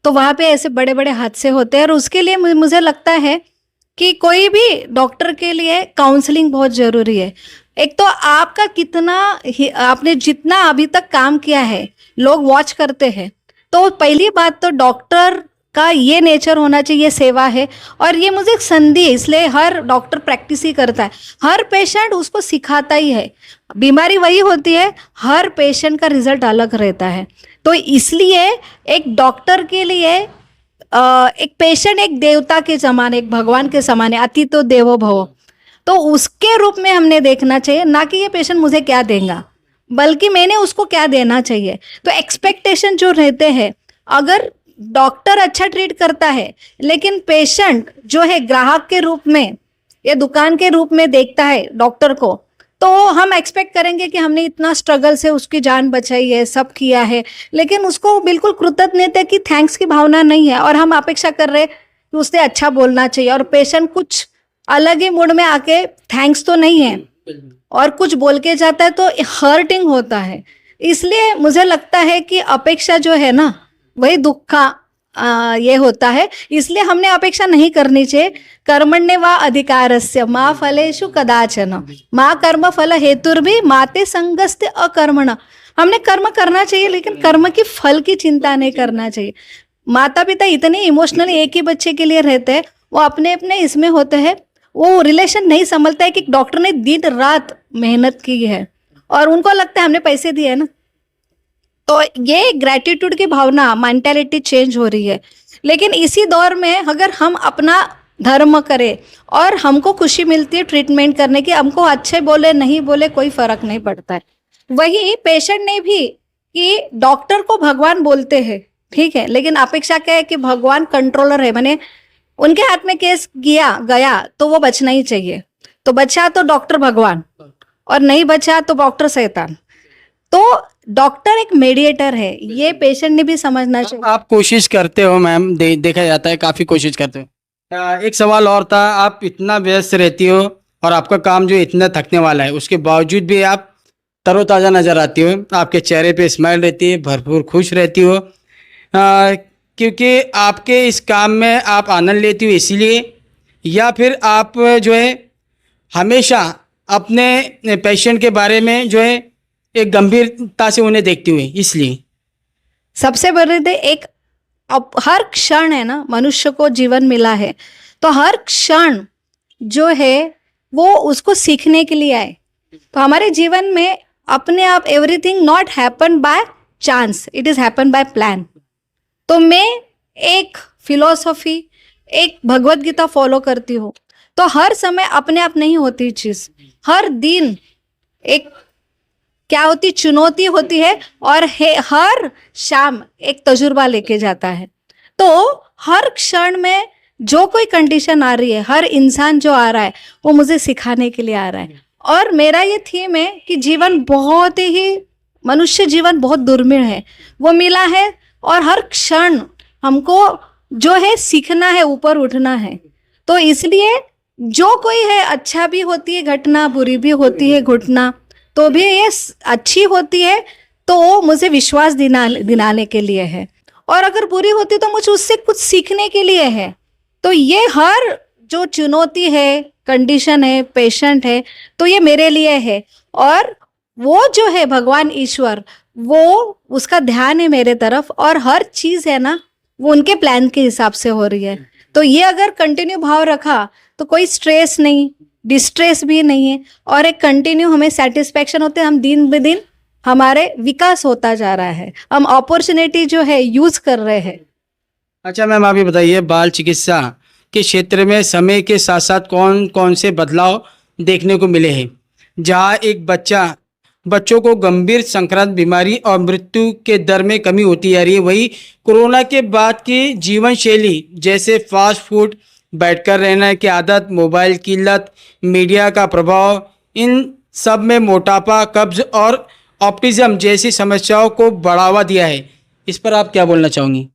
तो वहाँ पे ऐसे बड़े बड़े हादसे होते हैं। और उसके लिए मुझे लगता है कि कोई भी डॉक्टर के लिए काउंसलिंग बहुत ज़रूरी है। एक तो आपका कितना, आपने जितना अभी तक काम किया है लोग वॉच करते हैं, तो पहली बात तो डॉक्टर का ये नेचर होना चाहिए, सेवा है। और ये मुझे एक संधि है, इसलिए हर डॉक्टर प्रैक्टिस ही करता है, हर पेशेंट उसको सिखाता ही है। बीमारी वही होती है, हर पेशेंट का रिजल्ट अलग रहता है। तो इसलिए एक डॉक्टर के लिए एक पेशेंट एक देवता के समान, एक भगवान के समान है, अतिथो देवो भव। तो उसके रूप में हमने देखना चाहिए, ना कि ये पेशेंट मुझे क्या देगा, बल्कि मैंने उसको क्या देना चाहिए। तो एक्सपेक्टेशन जो रहते हैं, अगर डॉक्टर अच्छा ट्रीट करता है लेकिन पेशेंट जो है ग्राहक के रूप में या दुकान के रूप में देखता है डॉक्टर को, तो हम एक्सपेक्ट करेंगे कि हमने इतना स्ट्रगल से उसकी जान बचाई है, सब किया है, लेकिन उसको बिल्कुल कृतज्ञता की, थैंक्स की भावना नहीं है। और हम अपेक्षा कर रहे कि उससे अच्छा बोलना चाहिए, और पेशेंट कुछ अलग ही मूड में आके थैंक्स तो नहीं है और कुछ बोल के जाता है, तो हर्टिंग होता है। इसलिए मुझे लगता है कि अपेक्षा जो है ना, वही दुख का ये होता है। इसलिए हमने अपेक्षा नहीं करनी चाहिए। कर्मण्येवा अधिकारस्य मा फलेषु कदाचन मा कर्म फल हेतुर्भि माते संगस्ते अकर्मण। हमने कर्म करना चाहिए, लेकिन कर्म की फल की चिंता नहीं करना चाहिए। माता पिता इतने इमोशनली एक ही बच्चे के लिए रहते हैं, वो अपने अपने इसमें होते हैं, वो रिलेशन नहीं समझता है कि डॉक्टर ने दिन रात मेहनत की है और उनको लगता है हमने पैसे दिए ना। तो ये ग्रेटिट्यूड की भावना, मेंटालिटी चेंज हो रही है। लेकिन इसी दौर में अगर हम अपना धर्म करें और हमको खुशी मिलती है ट्रीटमेंट करने की, हमको अच्छे बोले नहीं बोले कोई फर्क नहीं पड़ता है। वही पेशेंट ने भी कि डॉक्टर को भगवान बोलते हैं, ठीक है, लेकिन अपेक्षा क्या है कि भगवान कंट्रोलर है, माने उनके हाथ में केस गया तो वो बचना ही चाहिए। तो बचा तो डॉक्टर भगवान और नहीं बचा तो डॉक्टर शैतान। तो डॉक्टर एक मीडिएटर है, ये पेशेंट ने भी समझना चाहिए। आप कोशिश करते हो मैम, देखा जाता है काफ़ी कोशिश करते हो। एक सवाल और था, आप इतना व्यस्त रहती हो और आपका काम जो इतना थकने वाला है, उसके बावजूद भी आप तरोताज़ा नज़र आती हो, आपके चेहरे पे स्माइल रहती है, भरपूर खुश रहती हो, क्योंकि आपके इस काम में आप आनंद लेती हो इसीलिए, या फिर आप जो है हमेशा अपने पेशेंट के बारे में जो है एक गंभीरता से उन्हें देखती हुई इसलिए? सबसे बड़े दे एक हर क्षण है ना, मनुष्य को जीवन मिला है तो हर क्षण जो है वो उसको सीखने के लिए आए। तो हमारे जीवन में अपने आप everything not happen by chance, it is happen by plan. तो मैं एक फिलॉसफी, एक भगवत गीता फॉलो करती हूँ। तो हर समय अपने आप नहीं होती चीज, हर दिन एक क्या होती चुनौती होती है और हर शाम एक तजुर्बा लेके जाता है। तो हर क्षण में जो कोई कंडीशन आ रही है, हर इंसान जो आ रहा है वो मुझे सिखाने के लिए आ रहा है। और मेरा ये थीम है कि जीवन बहुत ही, मनुष्य जीवन बहुत दुर्मिळ है, वो मिला है और हर क्षण हमको जो है सीखना है, ऊपर उठना है। तो इसलिए जो कोई है, अच्छा भी होती है घटना, बुरी भी होती है घटना, तो भी ये अच्छी होती है तो मुझे विश्वास दिलाने के लिए है, और अगर बुरी होती तो मुझे उससे कुछ सीखने के लिए है। तो ये हर जो चुनौती है, कंडीशन है, पेशेंट है, तो ये मेरे लिए है। और वो जो है भगवान ईश्वर, वो उसका ध्यान है मेरे तरफ, और हर चीज़ है ना वो उनके प्लान के हिसाब से हो रही है। तो ये अगर कंटिन्यू भाव रखा तो कोई स्ट्रेस नहीं, डिस्ट्रेस भी नहीं है, और एक कंटिन्यू हमें सेटिस्फैक्शन होते हैं। हम दिन ब दिन हमारे विकास होता जा रहा है, हम अपॉर्चुनिटी जो है यूज कर रहे हैं। अच्छा मैम, आप ये बताइए, बाल चिकित्सा के क्षेत्र में समय के साथ साथ कौन कौन से बदलाव देखने को मिले हैं, जहाँ एक बच्चों को गंभीर संक्रामक बीमारी और मृत्यु के दर में कमी होती जा रही है, वही कोरोना के बाद की जीवन शैली जैसे फास्ट फूड, बैठकर रहने की आदत, मोबाइल की लत, मीडिया का प्रभाव, इन सब में मोटापा, कब्ज और ऑटिज्म जैसी समस्याओं को बढ़ावा दिया है। इस पर आप क्या बोलना चाहोगी?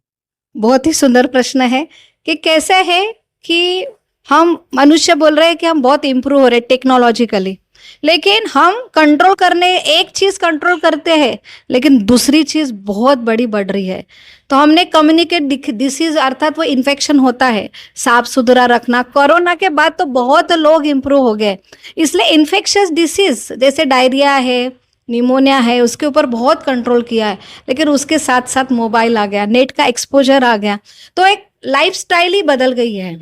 बहुत ही सुंदर प्रश्न है कि कैसे है कि हम मनुष्य बोल रहे हैं कि हम बहुत इम्प्रूव हो रहे हैं टेक्नोलॉजिकली, लेकिन हम कंट्रोल करने, एक चीज कंट्रोल करते हैं लेकिन दूसरी चीज बहुत बड़ी बढ़ रही है। तो हमने कम्युनिकेट डिसीज, अर्थात वो इन्फेक्शन होता है, साफ सुथरा रखना। कोरोना के बाद तो बहुत लोग इम्प्रूव हो गए, इसलिए इन्फेक्शियस डिसीज जैसे डायरिया है, निमोनिया है, उसके ऊपर बहुत कंट्रोल किया है। लेकिन उसके साथ साथ मोबाइल आ गया, नेट का एक्सपोजर आ गया, तो एक लाइफस्टाइल ही बदल गई है।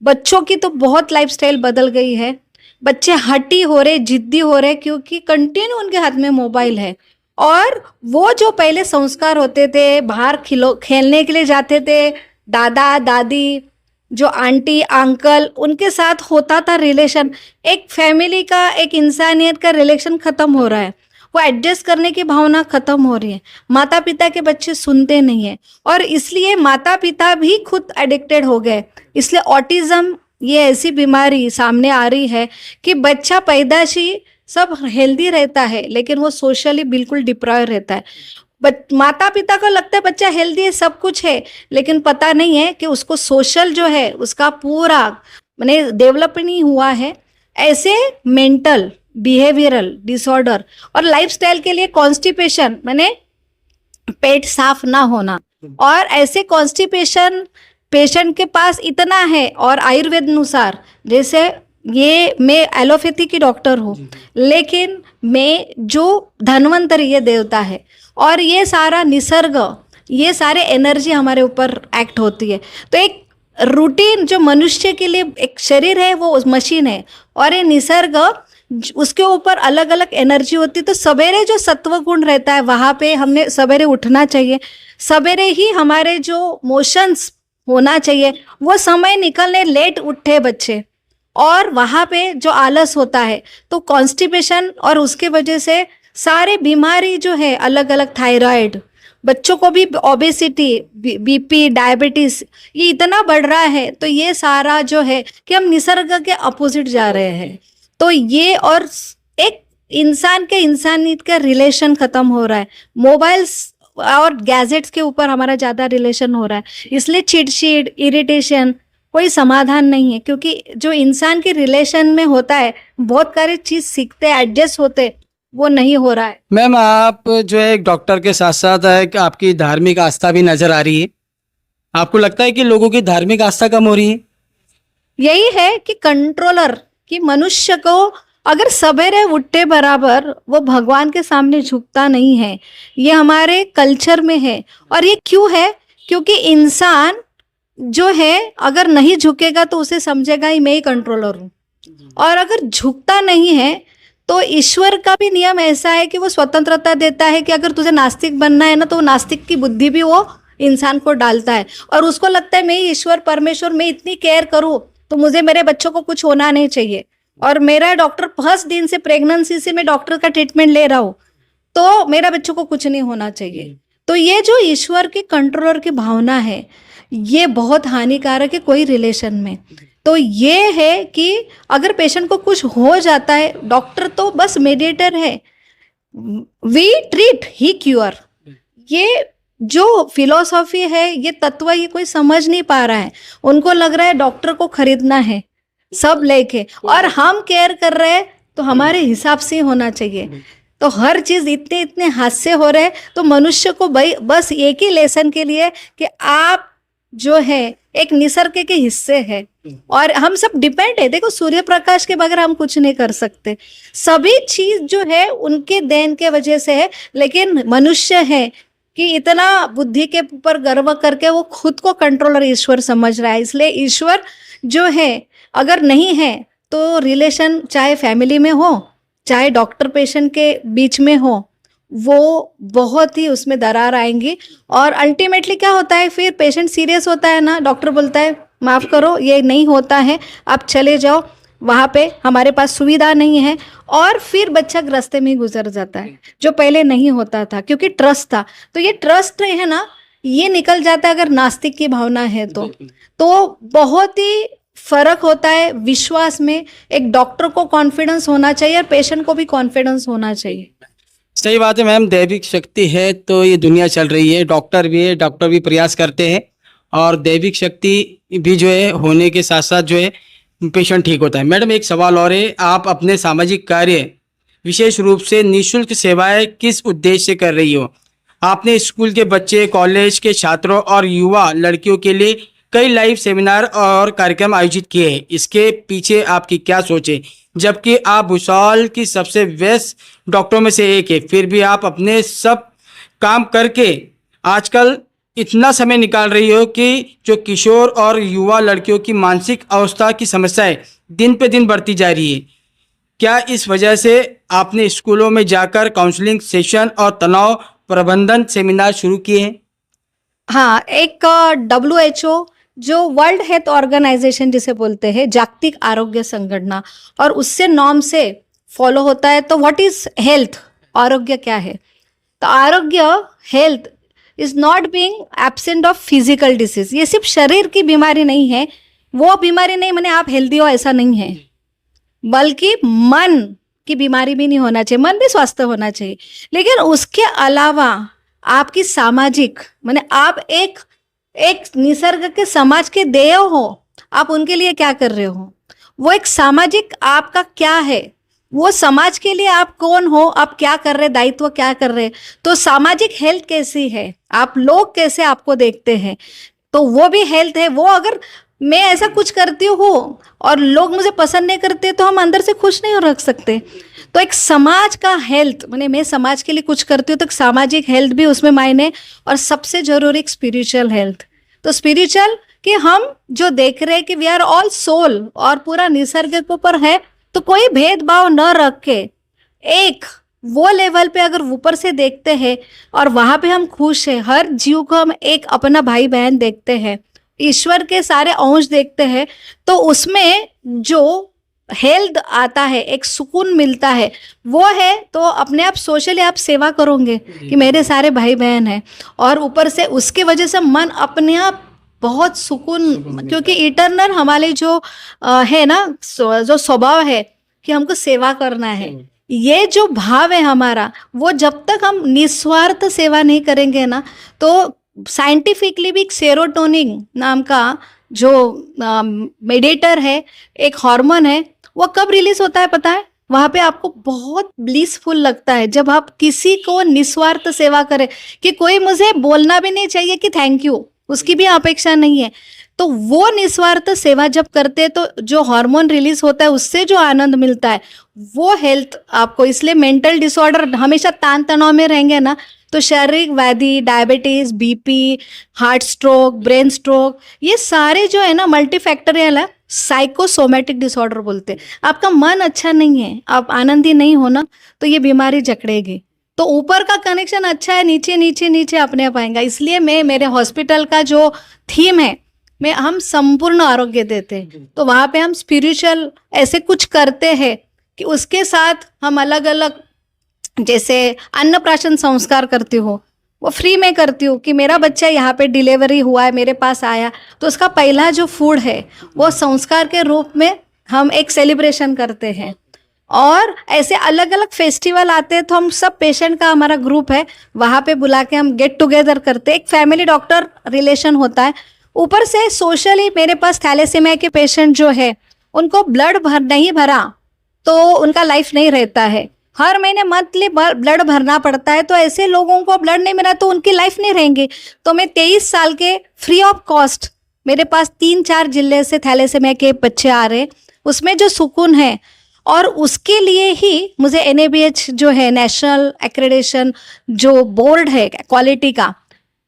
बच्चों की तो बहुत लाइफस्टाइल बदल गई है। बच्चे हट्टी हो रहे, जिद्दी हो रहे, क्योंकि कंटिन्यू उनके हाथ में मोबाइल है। और वो जो पहले संस्कार होते थे, बाहर खेलने के लिए जाते थे, दादा दादी, जो आंटी अंकल, उनके साथ होता था रिलेशन, एक फैमिली का, एक इंसानियत का रिलेशन खत्म हो रहा है। वो एडजस्ट करने की भावना खत्म हो रही है। माता पिता के बच्चे सुनते नहीं है, और इसलिए माता पिता भी खुद एडिक्टेड हो गए। इसलिए ऑटिज्म ये ऐसी बीमारी सामने आ रही है कि बच्चा पैदाशी सब हेल्दी रहता है लेकिन वो सोशली बिल्कुल डिप्राइव रहता है। माता पिता को लगता है बच्चा हेल्दी है, सब कुछ है, लेकिन पता नहीं है कि उसको सोशल जो है उसका पूरा माने डेवलप नहीं हुआ है। ऐसे मेंटल बिहेवियरल डिसऑर्डर और लाइफस्टाइल के लिए कॉन्स्टिपेशन माने पेट साफ ना होना, और ऐसे कॉन्स्टिपेशन पेशेंट के पास इतना है, और आयुर्वेद अनुसार, जैसे ये मैं एलोपैथी की डॉक्टर हूँ, लेकिन मैं जो धन्वंतरी ये देवता है, और ये सारा निसर्ग, ये सारे एनर्जी हमारे ऊपर एक्ट होती है। तो एक रूटीन जो मनुष्य के लिए एक शरीर है वो मशीन है, और ये निसर्ग उसके ऊपर अलग अलग एनर्जी होती है। तो सवेरे जो सत्व गुण रहता है वहाँ पे हमने सवेरे उठना चाहिए, सवेरे ही हमारे जो मोशंस होना चाहिए, वो समय निकलने लेट उठे बच्चे, और वहाँ पे जो आलस होता है तो कॉन्स्टिपेशन, और उसके वजह से सारे बीमारी जो है अलग अलग, थायराइड, बच्चों को भी ओबेसिटी, बीपी, डायबिटीज, ये इतना बढ़ रहा है। तो ये सारा जो है कि हम निसर्ग के अपोजिट जा रहे हैं। तो ये, और एक इंसान के इंसानियत का रिलेशन खत्म हो रहा है, मोबाइल्स और गैजेट्स के ऊपर हमारा ज़्यादा रिलेशन हो रहा है, इसलिए चिड़चिड़, इरिटेशन, कोई समाधान नहीं है। क्योंकि जो इंसान के रिलेशन में होता है, बहुत सारी चीज़ सीखते हैं, एडजस्ट होते, वो नहीं हो रहा है। मैम, आप जो है एक डॉक्टर के साथ साथ है कि आपकी धार्मिक आस्था भी नजर आ रही है। आपको लगता है कि लोगों की धार्मिक आस्था कम हो रही है? यही है कि कंट्रोलर, कि मनुष्य को अगर सवेरे उठते बराबर वो भगवान के सामने झुकता नहीं है, ये हमारे कल्चर में है। और ये क्यों है? क्योंकि इंसान जो है अगर नहीं झुकेगा तो उसे समझेगा ही मैं ही कंट्रोलर हूँ, और अगर झुकता नहीं है तो ईश्वर का भी नियम ऐसा है कि वो स्वतंत्रता देता है कि अगर तुझे नास्तिक बनना है ना, तो नास्तिक की बुद्धि भी वो इंसान को डालता है, और उसको लगता है मैं ही ईश्वर परमेश्वर, मैं इतनी केयर करूँ तो मुझे मेरे बच्चों को कुछ होना नहीं चाहिए। और मेरा डॉक्टर फर्स्ट दिन से, प्रेगनेंसी से मैं डॉक्टर का ट्रीटमेंट ले रहा हूँ, तो मेरा बच्चों को कुछ नहीं होना चाहिए। तो ये जो ईश्वर के कंट्रोलर की भावना है, ये बहुत हानिकारक है कोई रिलेशन में। तो ये है कि अगर पेशेंट को कुछ हो जाता है, डॉक्टर तो बस मेडिएटर है, वी ट्रीट ही क्यूर। ये जो फिलॉसफी है, ये तत्व, ये कोई समझ नहीं पा रहा है। उनको लग रहा है डॉक्टर को खरीदना है सब लेके, और हम केयर कर रहे हैं तो हमारे हिसाब से होना चाहिए। तो हर चीज इतने इतने हादसे हो रहे हैं। तो मनुष्य को भाई बस एक ही लेसन के लिए कि आप जो है एक निसर्ग के हिस्से है, और हम सब डिपेंड है। देखो, सूर्य प्रकाश के बगैर हम कुछ नहीं कर सकते, सभी चीज जो है उनके देन के वजह से है। लेकिन मनुष्य है कि इतना बुद्धि के ऊपर गर्व करके वो खुद को कंट्रोलर ईश्वर समझ रहा है। इसलिए ईश्वर जो है अगर नहीं है तो रिलेशन, चाहे फैमिली में हो, चाहे डॉक्टर पेशेंट के बीच में हो, वो बहुत ही उसमें दरार आएंगी। और अल्टीमेटली क्या होता है, फिर पेशेंट सीरियस होता है ना, डॉक्टर बोलता है माफ़ करो ये नहीं होता है, आप चले जाओ, वहाँ पे हमारे पास सुविधा नहीं है, और फिर बच्चा रास्ते में ही गुजर जाता है, जो पहले नहीं होता था क्योंकि ट्रस्ट था। तो ये ट्रस्ट है ना, ये निकल जाता है अगर नास्तिक की भावना है तो बहुत ही फर्क होता है विश्वास में। एक डॉक्टर को कॉन्फिडेंस होना चाहिए और पेशेंट को भी कॉन्फिडेंस होना चाहिए। सही बात है मैम, दैविक शक्ति है तो ये दुनिया चल रही है। डॉक्टर भी है, डॉक्टर भी प्रयास करते हैं, और दैविक शक्ति भी जो है होने के साथ साथ जो है पेशेंट ठीक होता है। मैडम, एक सवाल और है, आप अपने सामाजिक कार्य विशेष रूप से निःशुल्क सेवाएं किस उद्देश्य से कर रही हो? आपने स्कूल के बच्चे, कॉलेज के छात्रों और युवा लड़कियों के लिए कई लाइव सेमिनार और कार्यक्रम आयोजित किए हैं। इसके पीछे आपकी क्या सोच है? जबकि आप भुसावल की सबसे व्यस्त डॉक्टरों में से एक है, फिर भी आप अपने सब काम करके आजकल इतना समय निकाल रही हो कि जो किशोर और युवा लड़कियों की मानसिक अवस्था की समस्याएं दिन पे दिन बढ़ती जा रही है। क्या इस वजह से आपने स्कूलों में जाकर काउंसलिंग सेशन और तनाव प्रबंधन सेमिनार शुरू किए हैं? हाँ, एक WHO जो वर्ल्ड हेल्थ ऑर्गेनाइजेशन जिसे बोलते हैं, जागतिक आरोग्य संगठन, और उससे नॉर्म से फॉलो होता है। तो व्हाट इज हेल्थ, आरोग्य क्या है? तो आरोग्य, health is not being absent of physical disease. ये सिर्फ शरीर की बीमारी नहीं है, वो बीमारी नहीं माने आप हेल्दी हो ऐसा नहीं है, बल्कि मन की बीमारी भी नहीं होना चाहिए, मन भी स्वस्थ होना चाहिए। लेकिन उसके अलावा आपकी सामाजिक, माने आप एक निसर्ग के समाज के देव हो, आप उनके लिए क्या कर रहे हो, वो एक सामाजिक आपका क्या है, वो समाज के लिए आप कौन हो, आप क्या कर रहे, दायित्व क्या कर रहे, तो सामाजिक हेल्थ कैसी है, आप लोग कैसे आपको देखते हैं, तो वो भी हेल्थ है। वो अगर मैं ऐसा कुछ करती हूँ और लोग मुझे पसंद नहीं करते तो हम अंदर से खुश नहीं रख सकते। तो एक समाज का हेल्थ, मैंने मैं समाज के लिए कुछ करती हूँ तो एक सामाजिक हेल्थ भी उसमें मायने, और सबसे जरूरी एक स्पिरिचुअल हेल्थ। तो स्पिरिचुअल कि हम जो देख रहे हैं कि वी आर ऑल सोल और पूरा निसर्ग के ऊपर है, तो कोई भेदभाव न रख के एक वो लेवल पे अगर ऊपर से देखते हैं और वहां पे हम खुश हैं, हर जीव को हम एक अपना भाई बहन देखते हैं, ईश्वर के सारे अंश देखते हैं, तो उसमें जो हेल्थ आता है, एक सुकून मिलता है, वो है तो अपने आप सोशली आप सेवा करोगे कि मेरे सारे भाई बहन हैं, और ऊपर से उसकी वजह से मन अपने आप बहुत सुकून, क्योंकि इटर्नल हमारे जो है ना, जो स्वभाव है कि हमको सेवा करना है, ये जो भाव है हमारा, वो जब तक हम निस्वार्थ सेवा नहीं करेंगे ना, तो साइंटिफिकली भी सेरोटोनिन नाम का जो मेडिएटर है, एक हार्मोन है, वो कब रिलीज होता है पता है? वहां पे आपको बहुत ब्लिसफुल लगता है जब आप किसी को निस्वार्थ सेवा करें, कि कोई मुझे बोलना भी नहीं चाहिए कि थैंक यू, उसकी भी अपेक्षा नहीं है। तो वो निस्वार्थ सेवा जब करते हैं तो जो हार्मोन रिलीज होता है उससे जो आनंद मिलता है, वो हेल्थ आपको, इसलिए मेंटल डिसऑर्डर हमेशा तान तनाव में रहेंगे ना, तो शारीरिक व्याधि, diabetes, BP, heart stroke, brain stroke, ये सारे जो है ना मल्टीफैक्टरियल है, साइकोसोमेटिक डिसऑर्डर बोलते हैं। आपका मन अच्छा नहीं है, आप आनंदी नहीं हो ना, तो ये बीमारी जकड़ेगी। तो ऊपर का कनेक्शन अच्छा है, नीचे नीचे नीचे अपने आप आएगा। इसलिए मैं, मेरे हॉस्पिटल का जो थीम है, मैं हम संपूर्ण आरोग्य देते हैं, तो वहाँ पे हम स्पिरिचुअल ऐसे कुछ करते हैं कि उसके साथ हम अलग अलग, जैसे अन्नप्राशन संस्कार करती हूँ, वो फ्री में करती हूँ कि मेरा बच्चा यहाँ पे डिलीवरी हुआ है, मेरे पास आया, तो उसका पहला जो फूड है वो संस्कार के रूप में हम एक सेलिब्रेशन करते हैं। और ऐसे अलग अलग फेस्टिवल आते हैं तो हम सब पेशेंट का हमारा ग्रुप है, वहाँ पे बुला के हम गेट टुगेदर करते हैं, एक फैमिली डॉक्टर रिलेशन होता है। ऊपर से सोशली मेरे पास थैलेसीमिया के पेशेंट जो है, उनको ब्लड नहीं भरा तो उनका लाइफ नहीं रहता है, हर महीने मंथली ब्लड भरना पड़ता है, तो ऐसे लोगों को ब्लड नहीं मिला तो उनकी लाइफ नहीं रहेंगी। तो मैं 23 साल के फ्री ऑफ कॉस्ट, मेरे पास 3-4 जिले से थैलेसीमिया के बच्चे आ रहे, उसमें जो सुकून है, और उसके लिए ही मुझे NABH जो है नेशनल एक्रेडिटेशन जो बोर्ड है क्वालिटी का,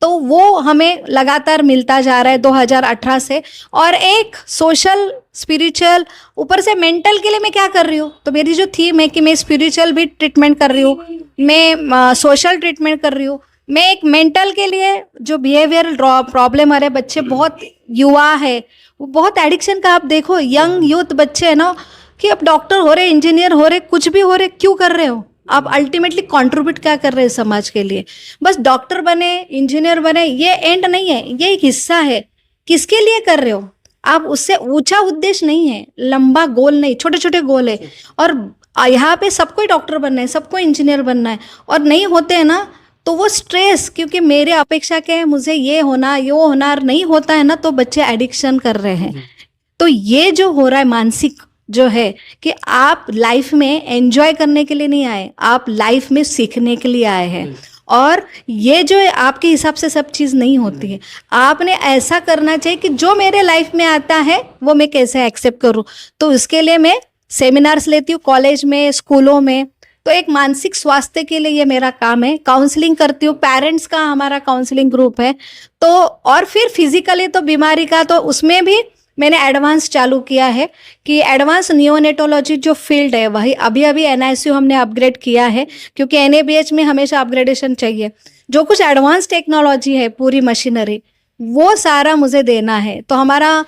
तो वो हमें लगातार मिलता जा रहा है 2018 से। और एक सोशल, स्पिरिचुअल, ऊपर से मेंटल के लिए मैं क्या कर रही हूँ, तो मेरी जो थीम है कि मैं स्पिरिचुअल भी ट्रीटमेंट कर रही हूँ, मैं सोशल ट्रीटमेंट कर रही हूँ, मैं एक मेंटल के लिए जो बिहेवियरल प्रॉब्लम आ रहे बच्चे, बहुत युवा है, वो बहुत एडिक्शन का, आप देखो यंग यूथ बच्चे है ना, कि अब डॉक्टर हो रहे, इंजीनियर हो रहे, कुछ भी हो रहे, क्यों कर रहे हो आप? अल्टीमेटली कंट्रीब्यूट क्या कर रहे हैं समाज के लिए? बस डॉक्टर बने, इंजीनियर बने, ये एंड नहीं है, ये एक हिस्सा है। किसके लिए कर रहे हो आप? उससे ऊंचा उद्देश्य नहीं है, लंबा गोल नहीं, छोटे छोटे गोल है। और यहाँ पे सबको ही डॉक्टर बनना है, सबको इंजीनियर बनना है, और नहीं होते हैं ना तो वो स्ट्रेस, क्योंकि मेरे अपेक्षा के है मुझे ये होना, ये होना, नहीं होता है ना, तो बच्चे एडिक्शन कर रहे हैं। तो ये जो हो रहा है मानसिक जो है, कि आप लाइफ में एंजॉय करने के लिए नहीं आए, आप लाइफ में सीखने के लिए आए हैं। और ये जो है आपके हिसाब से सब चीज़ नहीं होती है, आपने ऐसा करना चाहिए कि जो मेरे लाइफ में आता है वो मैं कैसे एक्सेप्ट करूँ। तो इसके लिए मैं सेमिनार्स लेती हूँ कॉलेज में, स्कूलों में। तो एक मानसिक स्वास्थ्य के लिए ये मेरा काम है। काउंसलिंग करती हूँ, पेरेंट्स का हमारा काउंसलिंग ग्रुप है। तो और फिर फिजिकली तो बीमारी का, तो उसमें भी मैंने एडवांस चालू किया है कि एडवांस नियोनेटोलॉजी जो फील्ड है, वही अभी अभी NICU हमने अपग्रेड किया है, क्योंकि NABH में हमेशा अपग्रेडेशन चाहिए। जो कुछ एडवांस टेक्नोलॉजी है, पूरी मशीनरी, वो सारा मुझे देना है। तो हमारा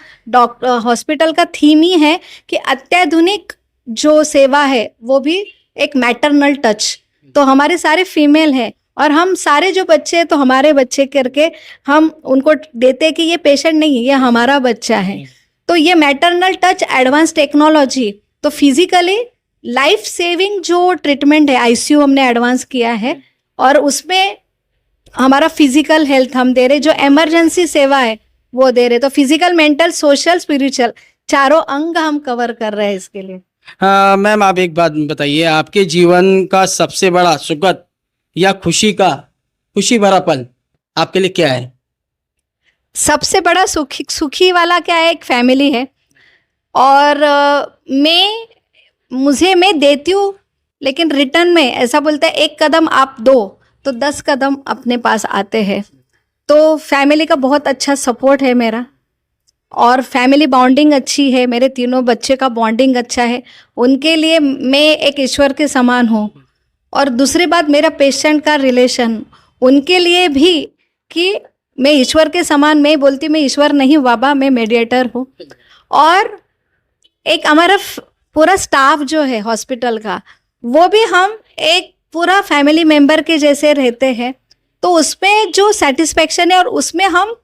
हॉस्पिटल का थीम ही है कि अत्याधुनिक जो सेवा है वो भी एक मैटरनल टच। तो हमारे सारे फीमेल हैं और हम सारे जो बच्चे हैं तो हमारे बच्चे करके हम उनको देते कि ये पेशेंट नहीं है, ये हमारा बच्चा है। तो ये मैटरनल टच, एडवांस टेक्नोलॉजी, तो फिजिकली लाइफ सेविंग जो ट्रीटमेंट है ICU हमने एडवांस किया है, और उसमें हमारा फिजिकल हेल्थ हम दे रहे, जो इमरजेंसी सेवा है वो दे रहे। तो फिजिकल, मेंटल, सोशल, स्पिरिचुअल, चारों अंग हम कवर कर रहे हैं इसके लिए। हाँ मैम, आप एक बात बताइए, आपके जीवन का सबसे बड़ा सुखद या खुशी भरा पल आपके लिए क्या है? सबसे बड़ा सुखी सुखी वाला क्या है, एक फैमिली है। और मैं देती हूँ, लेकिन रिटर्न में ऐसा बोलते हैं, एक कदम आप दो तो 10 कदम अपने पास आते हैं। तो फैमिली का बहुत अच्छा सपोर्ट है मेरा, और फैमिली बॉन्डिंग अच्छी है, मेरे तीनों बच्चे का बॉन्डिंग अच्छा है, उनके लिए मैं एक ईश्वर के समान हूँ। और दूसरी बात, मेरा पेशेंट का रिलेशन उनके लिए भी, कि मैं ईश्वर के समान, मैं बोलती मैं ईश्वर नहीं बाबा, मैं मेडिएटर हूँ। और एक हमारा पूरा स्टाफ जो है हॉस्पिटल का, वो भी हम एक पूरा फैमिली मेंबर के जैसे रहते हैं। तो उसमें जो सेटिस्फेक्शन है, और उसमें हम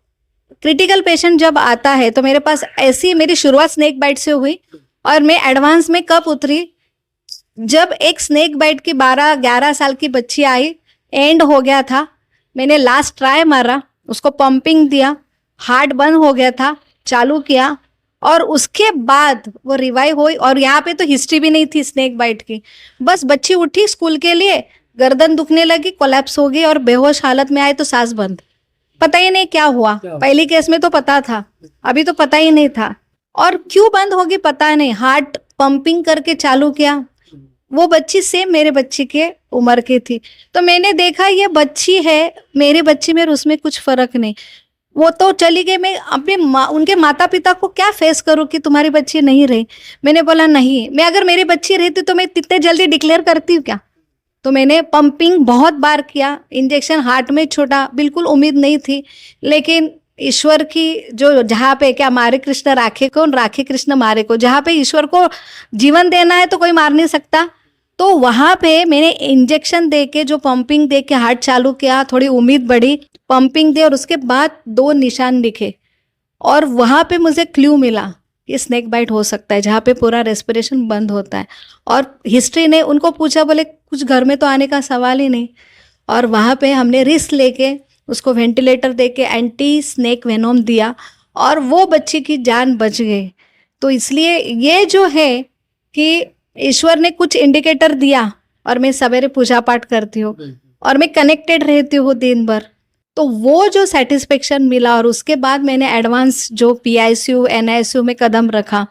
क्रिटिकल पेशेंट जब आता है तो मेरे पास ऐसी, मेरी शुरुआत स्नेक बाइट से हुई, और मैं एडवांस में कब उतरी, जब एक स्नेक बाइट की 12-11 साल की बच्ची आई, एंड हो गया था, मैंने लास्ट ट्राई मारा, उसको पंपिंग दिया, हार्ट बंद हो गया था, चालू किया, और उसके बाद वो रिवाइव हुई। और यहाँ पे तो हिस्ट्री भी नहीं थी स्नेक बाइट की, बस बच्ची उठी स्कूल के लिए, गर्दन दुखने लगी, कोलैप्स हो गई, और बेहोश हालत में आए तो सांस बंद, पता ही नहीं क्या हुआ। पहली केस में तो पता था, अभी तो पता ही नहीं था। और क्यों बंद होगी पता नहीं, हार्ट पंपिंग करके चालू किया, वो बच्ची सेम मेरे बच्ची के उम्र की थी। तो मैंने देखा ये बच्ची है, मेरी बच्ची में, उसमें कुछ फर्क नहीं। वो तो चली गई, मैं अपने उनके माता पिता को क्या फेस करूं कि तुम्हारी बच्ची नहीं रही। मैंने बोला नहीं, मैं अगर मेरी बच्ची रहती तो मैं इतने जल्दी डिक्लेयर करती हूँ क्या। तो मैंने पंपिंग बहुत बार किया, इंजेक्शन हार्ट में छोड़ा, बिल्कुल उम्मीद नहीं थी। लेकिन ईश्वर की जो, जहाँ पे क्या, मारे कृष्ण राखे को, राखे कृष्ण मारे को, जहाँ पे ईश्वर को जीवन देना है तो कोई मार नहीं सकता। तो वहाँ पे मैंने इंजेक्शन दे के, जो पंपिंग दे के हार्ट चालू किया, थोड़ी उम्मीद बढ़ी, पंपिंग दे, और उसके बाद 2 निशान दिखे, और वहाँ पे मुझे क्लू मिला कि स्नेक बाइट हो सकता है, जहाँ पे पूरा रेस्पिरेशन बंद होता है। और हिस्ट्री ने उनको पूछा, बोले कुछ घर में तो आने का सवाल ही नहीं। और वहाँ पे हमने रिस्क लेके उसको वेंटिलेटर दे के एंटी स्नेक वेनोम दिया, और वो बच्ची की जान बच गई। तो इसलिए ये जो है कि ईश्वर ने कुछ इंडिकेटर दिया, और मैं सवेरे पूजा पाठ करती हूँ, और मैं कनेक्टेड रहती हूँ दिन भर, तो वो जो सेटिस्फेक्शन मिला। और उसके बाद मैंने एडवांस जो PICU NICU में कदम रखा,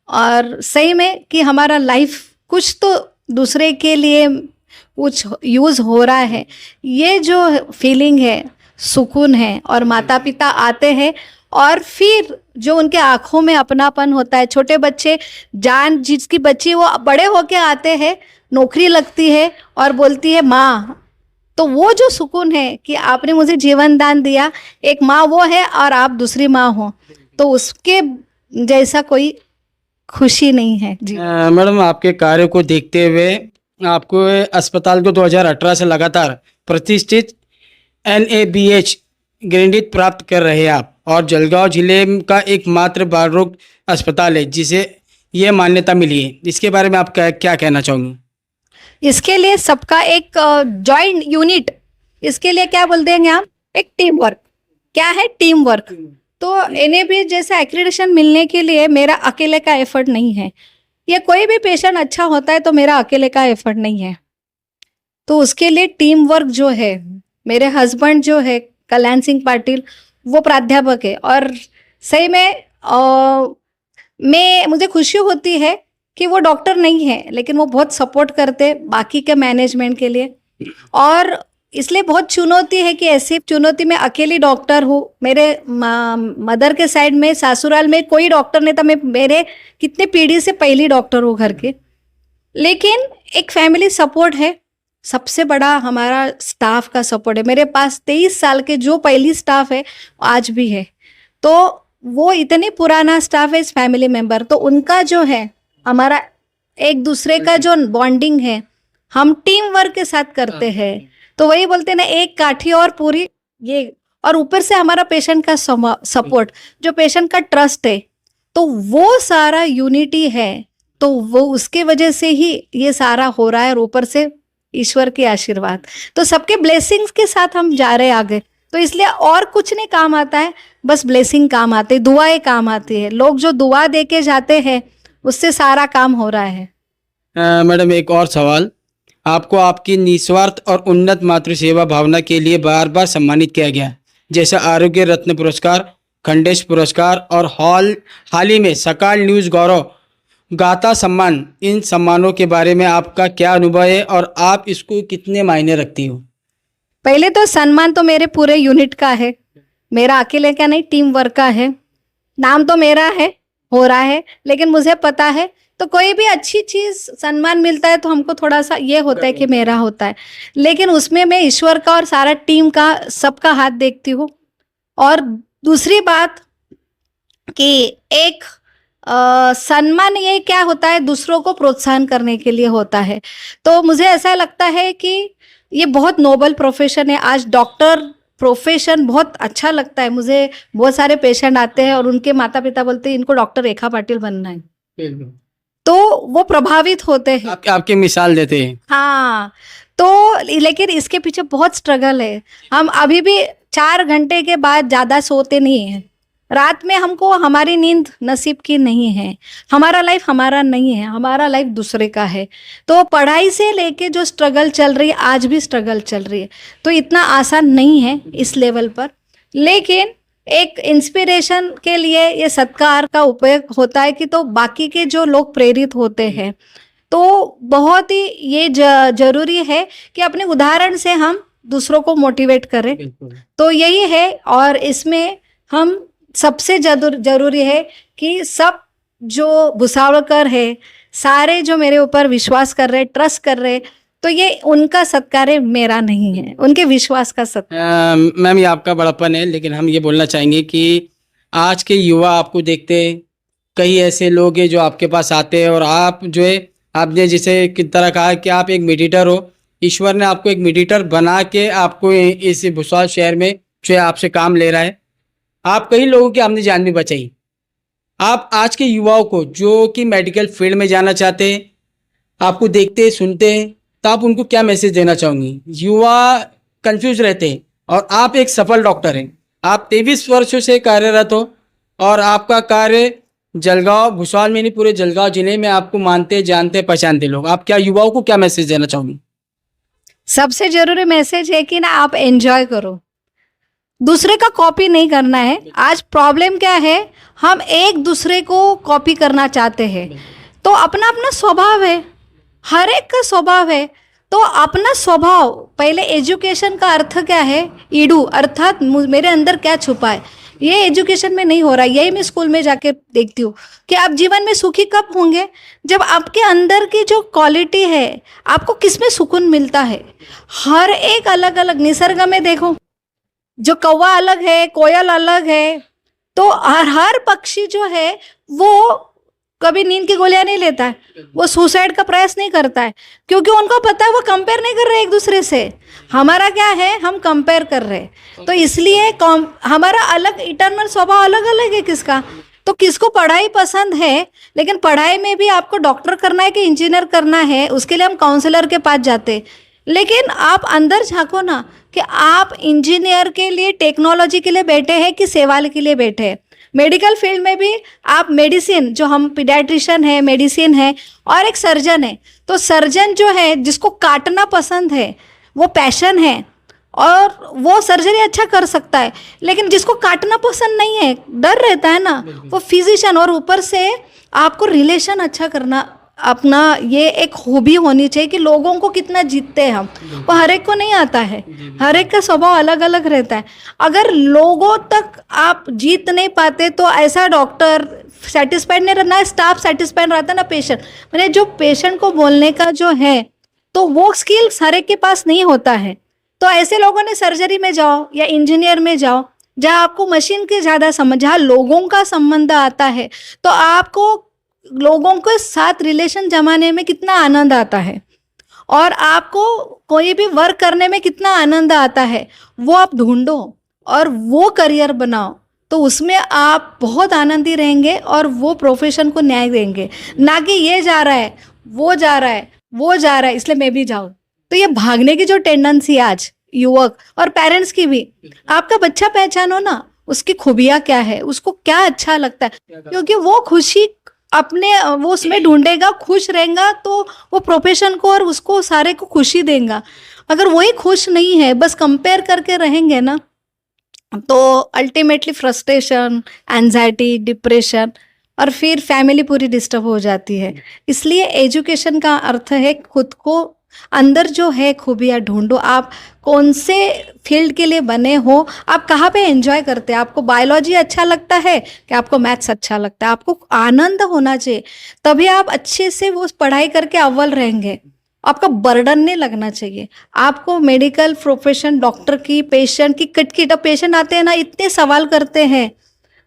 और सही में कि हमारा लाइफ कुछ तो दूसरे के लिए कुछ यूज़ हो रहा है, ये जो फीलिंग है, सुकून है। और माता पिता आते हैं, और फिर जो उनके आँखों में अपनापन होता है, छोटे बच्चे, जान जिसकी बच्ची, वो बड़े होके आते हैं, नौकरी लगती है और बोलती है माँ, तो वो जो सुकून है कि आपने मुझे जीवन दान दिया, एक माँ वो है और आप दूसरी माँ हो, तो उसके जैसा कोई खुशी नहीं है जी। मैडम, आपके कार्य को देखते हुए आपको अस्पताल को 2018 से लगातार प्रतिष्ठित NABH ग्रेडिट प्राप्त कर रहे हैं आप, और जलगांव जिले का एकमात्र बाल रोग अस्पताल है जिसे ये मान्यता मिली है। इसके बारे में आप क्या कहना चाहोगे? इसके लिए सबका एक जॉइंट यूनिट, इसके लिए क्या बोलते हैं आप, एक टीम वर्क। क्या है टीम वर्क? तो NABH जैसा एक्रेडिटेशन मिलने के लिए मेरा अकेले का एफर्ट नहीं है। ये कोई भी पेशेंट अच्छा होता है तो मेरा अकेले का एफर्ट नहीं है, तो उसके लिए टीम वर्क जो है, मेरे हस्बैंड जो है कल्याण सिंह पाटिल, वो प्राध्यापक है, और सही में मुझे खुशी होती है कि वो डॉक्टर नहीं है, लेकिन वो बहुत सपोर्ट करते बाकी के मैनेजमेंट के लिए। और इसलिए बहुत चुनौती है कि ऐसी चुनौती में अकेली डॉक्टर हूँ। मेरे मदर के साइड में, सासुराल में कोई डॉक्टर नहीं था, मैं मेरे कितने पीढ़ी से पहली डॉक्टर हूँ घर के। लेकिन एक फैमिली सपोर्ट है, सबसे बड़ा हमारा स्टाफ का सपोर्ट है। मेरे पास 23 साल के जो पहली स्टाफ है आज भी है, तो वो इतनी पुराना स्टाफ है, इस फैमिली मेंबर, तो उनका जो है, हमारा एक दूसरे का जो बॉन्डिंग है, हम टीम वर्क के साथ करते हैं। तो वही बोलते हैं ना, एक काठी और पूरी ये, और ऊपर से हमारा पेशेंट का सपोर्ट, जो पेशेंट का ट्रस्ट है, तो वो सारा यूनिटी है, तो वो उसके वजह से ही ये सारा हो रहा है, और ऊपर से ईश्वर के आशीर्वाद, तो सबके ब्लेसिंग्स के साथ हम जा रहे हैं आगे। तो इसलिए और कुछ नहीं काम आता है, बस ब्लेसिंग काम आते, दुआएं काम आती है। लोग जो दुआ दे के जाते हैं उससे सारा काम हो रहा है। मैडम एक और सवाल, आपको आपकी निस्वार्थ और उन्नत मातृ सेवा भावना के लिए बार बार सम्मानित किया गया, जैसे आरोग्य रत्न पुरस्कार, खंडेश पुरस्कार और हाल ही में सकाल न्यूज़ गौरव गाथा सम्मान। इन सम्मानों के बारे में आपका क्या अनुभव है और आप इसको कितने मायने रखती हो? पहले तो सम्मान तो मेरे पूरे यूनिट का है, मेरा अकेले का नहीं, टीम वर्क का है। नाम तो मेरा है, हो रहा है, लेकिन मुझे पता है तो कोई भी अच्छी चीज़ सम्मान मिलता है तो हमको थोड़ा सा ये होता है कि मेरा होता है, लेकिन उसमें मैं ईश्वर का और सारा टीम का सबका हाथ देखती हूँ। और दूसरी बात कि एक सम्मान ये क्या होता है, दूसरों को प्रोत्साहन करने के लिए होता है। तो मुझे ऐसा लगता है कि ये बहुत नोबल प्रोफेशन है। आज डॉक्टर प्रोफेशन बहुत अच्छा लगता है मुझे। बहुत सारे पेशेंट आते हैं और उनके माता पिता बोलते हैं इनको डॉक्टर रेखा पाटिल बनना है, तो वो प्रभावित होते हैं। आपकी मिसाल देते हैं। हाँ, तो लेकिन इसके पीछे बहुत स्ट्रगल है। हम अभी भी 4 घंटे के बाद ज़्यादा सोते नहीं हैं। रात में हमको हमारी नींद नसीब की नहीं है। हमारा लाइफ हमारा नहीं है, हमारा लाइफ दूसरे का है। तो पढ़ाई से लेके जो स्ट्रगल चल रही है, आज भी स्ट्रगल चल रही है, तो इतना आसान नहीं है इस लेवल पर। लेकिन एक इंस्पिरेशन के लिए ये सत्कार का उपयोग होता है कि तो बाकी के जो लोग प्रेरित होते हैं, तो बहुत ही ये जरूरी है कि अपने उदाहरण से हम दूसरों को मोटिवेट करें। तो यही है, और इसमें हम सबसे जरूरी है कि सब जो भुसावलकर है, सारे जो मेरे ऊपर विश्वास कर रहे, ट्रस्ट कर रहे, तो ये उनका सत्कार है, मेरा नहीं है, उनके विश्वास का सत्कार। मैम ये आपका बड़प्पन है, लेकिन हम ये बोलना चाहेंगे कि आज के युवा आपको देखते हैं, कई ऐसे लोग हैं जो आपके पास आते हैं और आप जो है, आपने जिसे किस तरह कहा कि आप एक मेडिटेटर हो, ईश्वर ने आपको एक मेडिटेटर बना के आपको इस भुसावल शहर में जो है आपसे काम ले रहा है। आप कई लोगों की आपने जान भी बचाई। आप आज के युवाओं को जो कि मेडिकल फील्ड में जाना चाहते हैं, आपको देखते हैं, सुनते हैं, तो आप उनको क्या मैसेज देना चाहोगी? युवा कंफ्यूज रहते हैं और आप एक सफल डॉक्टर हैं। आप 23 वर्षों से कार्यरत हो और आपका कार्य जलगांव, भुसावल में नहीं पूरे जलगांव जिले में आपको मानते, जानते, पहचानते लोग। आप क्या युवाओं को क्या मैसेज देना चाहोगी? सबसे जरूरी मैसेज है कि ना आप एंजॉय करो, दूसरे का कॉपी नहीं करना है। आज प्रॉब्लम क्या है, हम एक दूसरे को कॉपी करना चाहते हैं। तो अपना अपना स्वभाव है, हर एक का स्वभाव है, तो अपना स्वभाव पहले। एजुकेशन का अर्थ क्या है, ईडू अर्थात मेरे अंदर क्या छुपा है, ये एजुकेशन में नहीं हो रहा। यही मैं स्कूल में जाके देखती हूँ कि आप जीवन में सुखी कब होंगे, जब आपके अंदर की जो क्वालिटी है, आपको किसमें सुकून मिलता है। हर एक अलग अलग, निसर्ग में देखो, जो कौवा अलग है, कोयल अलग है, तो हर पक्षी जो है वो कभी नींद की गोलियां नहीं लेता है, वो सुसाइड का प्रयास नहीं करता है, क्योंकि उनको पता है वो कंपेयर नहीं कर रहे एक दूसरे से। हमारा क्या है, हम कंपेयर कर रहे हैं, तो इसलिए हमारा अलग इटर्नल स्वभाव अलग अलग है किसका। तो किसको पढ़ाई पसंद है, लेकिन पढ़ाई में भी आपको डॉक्टर करना है कि इंजीनियर करना है, उसके लिए हम काउंसलर के पास जाते। लेकिन आप अंदर झांको ना कि आप इंजीनियर के लिए, टेक्नोलॉजी के लिए बैठे हैं कि सेवा के लिए बैठे हैं। मेडिकल फील्ड में भी आप मेडिसिन, जो हम पीडियाट्रिशियन है, मेडिसिन है, और एक सर्जन है। तो सर्जन जो है, जिसको काटना पसंद है, वो पैशन है और वो सर्जरी अच्छा कर सकता है, लेकिन जिसको काटना पसंद नहीं है, डर रहता है ना, वो फिजिशियन। और ऊपर से आपको रिलेशन अच्छा करना, अपना ये एक हॉबी होनी चाहिए कि लोगों को कितना जीतते हैं हम, वो हर एक को नहीं आता है, हर एक का स्वभाव अलग अलग रहता है। अगर लोगों तक आप जीत नहीं पाते तो ऐसा डॉक्टर सेटिस्फाइड नहीं रहना, स्टाफ सेटिस्फाइड रहता ना, पेशेंट, मैंने जो पेशेंट को बोलने का जो है, तो वो स्किल्स हर एक के पास नहीं होता है। तो ऐसे लोगों ने सर्जरी में जाओ या इंजीनियर में जाओ, जहाँ आपको मशीन की ज़्यादा समझ, जहाँ लोगों का संबंध आता है, तो आपको लोगों के साथ रिलेशन जमाने में कितना आनंद आता है, और आपको कोई भी वर्क करने में कितना आनंद आता है, वो आप ढूंढो और वो करियर बनाओ, तो उसमें आप बहुत आनंदी रहेंगे और वो प्रोफेशन को न्याय देंगे। ना कि ये जा रहा है, वो जा रहा है, वो जा रहा है, इसलिए मैं भी जाऊँ। तो ये भागने की जो टेंडेंसी आज युवक और पेरेंट्स की भी, आपका बच्चा पहचानो ना, उसकी खूबियाँ क्या है, उसको क्या अच्छा लगता है, क्योंकि वो खुशी अपने वो उसमें ढूंढेगा, खुश रहेगा, तो वो प्रोफेशन को और उसको सारे को खुशी देगा। अगर वही खुश नहीं है, बस कंपेयर करके रहेंगे ना, तो अल्टीमेटली फ्रस्ट्रेशन, एंजाइटी, डिप्रेशन और फिर फैमिली पूरी डिस्टर्ब हो जाती है। इसलिए एजुकेशन का अर्थ है खुद को अंदर जो है खूबियाँ ढूंढो। आप कौन से फील्ड के लिए बने हो, आप कहाँ पे एंजॉय करते हैं, आपको बायोलॉजी अच्छा लगता है कि आपको मैथ्स अच्छा लगता है, आपको आनंद होना चाहिए, तभी आप अच्छे से वो पढ़ाई करके अव्वल रहेंगे। आपका बर्डन नहीं लगना चाहिए। आपको मेडिकल प्रोफेशन, डॉक्टर की, पेशेंट की किटकिट, पेशेंट आते हैं ना, इतने सवाल करते हैं,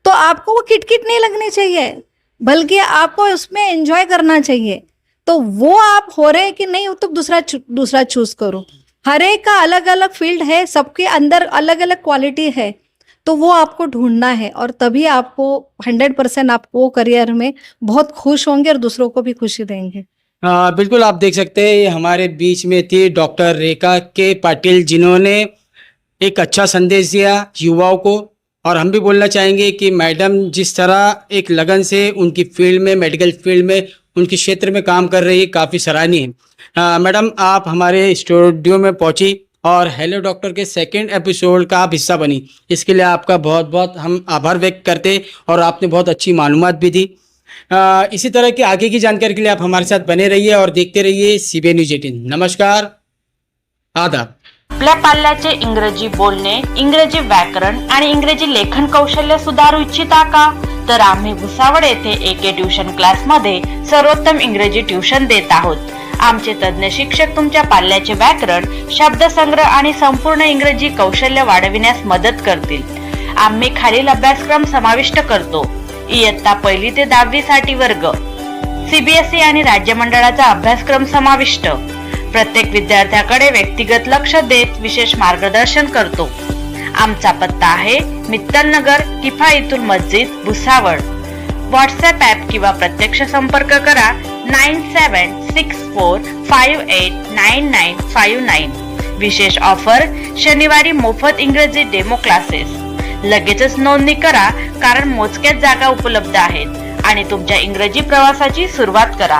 तो आपको वो किटकिट नहीं लगनी चाहिए, बल्कि आपको उसमें एंजॉय करना चाहिए। तो वो आप हो रहे हैं कि नहीं, वो तो दूसरा चूज करो। हर एक का अलग अलग फील्ड है, सबके अंदर अलग अलग क्वालिटी है, तो वो आपको ढूंढना है, और तभी आपको 100% आपको करियर में बहुत खुश होंगे और दूसरों को भी खुशी देंगे। बिल्कुल, आप देख सकते हैं ये हमारे बीच में थी डॉक्टर रेखा के पाटिल, जिन्होंने एक अच्छा संदेश दिया युवाओं को। और हम भी बोलना चाहेंगे कि मैडम जिस तरह एक लगन से उनकी फील्ड में, मेडिकल फील्ड में, उनके क्षेत्र में काम कर रही है, काफ़ी सराहनीय है। मैडम, आप हमारे स्टूडियो में पहुंची और हेलो डॉक्टर के सेकंड एपिसोड का आप हिस्सा बनी, इसके लिए आपका बहुत बहुत हम आभार व्यक्त करते हैं, और आपने बहुत अच्छी मालूमात भी दी। इसी तरह की आगे की जानकारी के लिए आप हमारे साथ बने रहिए और देखते रहिए CBN न्यूज 18। नमस्कार, आदाब। आपल्या पाल्याचे इंग्रजी बोलणे, इंग्रजी व्याकरण आणि इंग्रजी लेखन कौशल्य सुधारू इच्छिता का? तर आम्ही भुसावळ येथे AK ट्युशन क्लास मध्ये सर्वोत्तम इंग्रजी ट्युशन देत आहोत। आमचे तज्ञ शिक्षक तुमच्या पाल्याचे व्याकरण, शब्दसंग्रह आणि संपूर्ण इंग्रजी कौशल्य वाढविण्यास मदत करतील। आम्ही खालील अभ्यासक्रम समाविष्ट करतो: इयत्ता 1ली ते 10वी साठी वर्ग, CBSE आणि राज्य मंडळाचा अभ्यासक्रम समाविष्ट। प्रत्येक विद्यार्थ्याकडे व्यक्तिगत लक्ष देत विशेष मार्गदर्शन करतो। आमचा पत्ता आहे मित्तल नगर, किफायतुल मस्जिद, भुसावळ। व्हॉट्सअप ॲप किंवा प्रत्यक्ष संपर्क करा 9764589959। विशेष ऑफर: शनिवारी मोफत इंग्रजी डेमो क्लासेस। लगेचच नोंदणी करा, कारण मोजक्याच जागा उपलब्ध आहेत, आणि तुमच्या इंग्रजी प्रवासाची सुरुवात करा।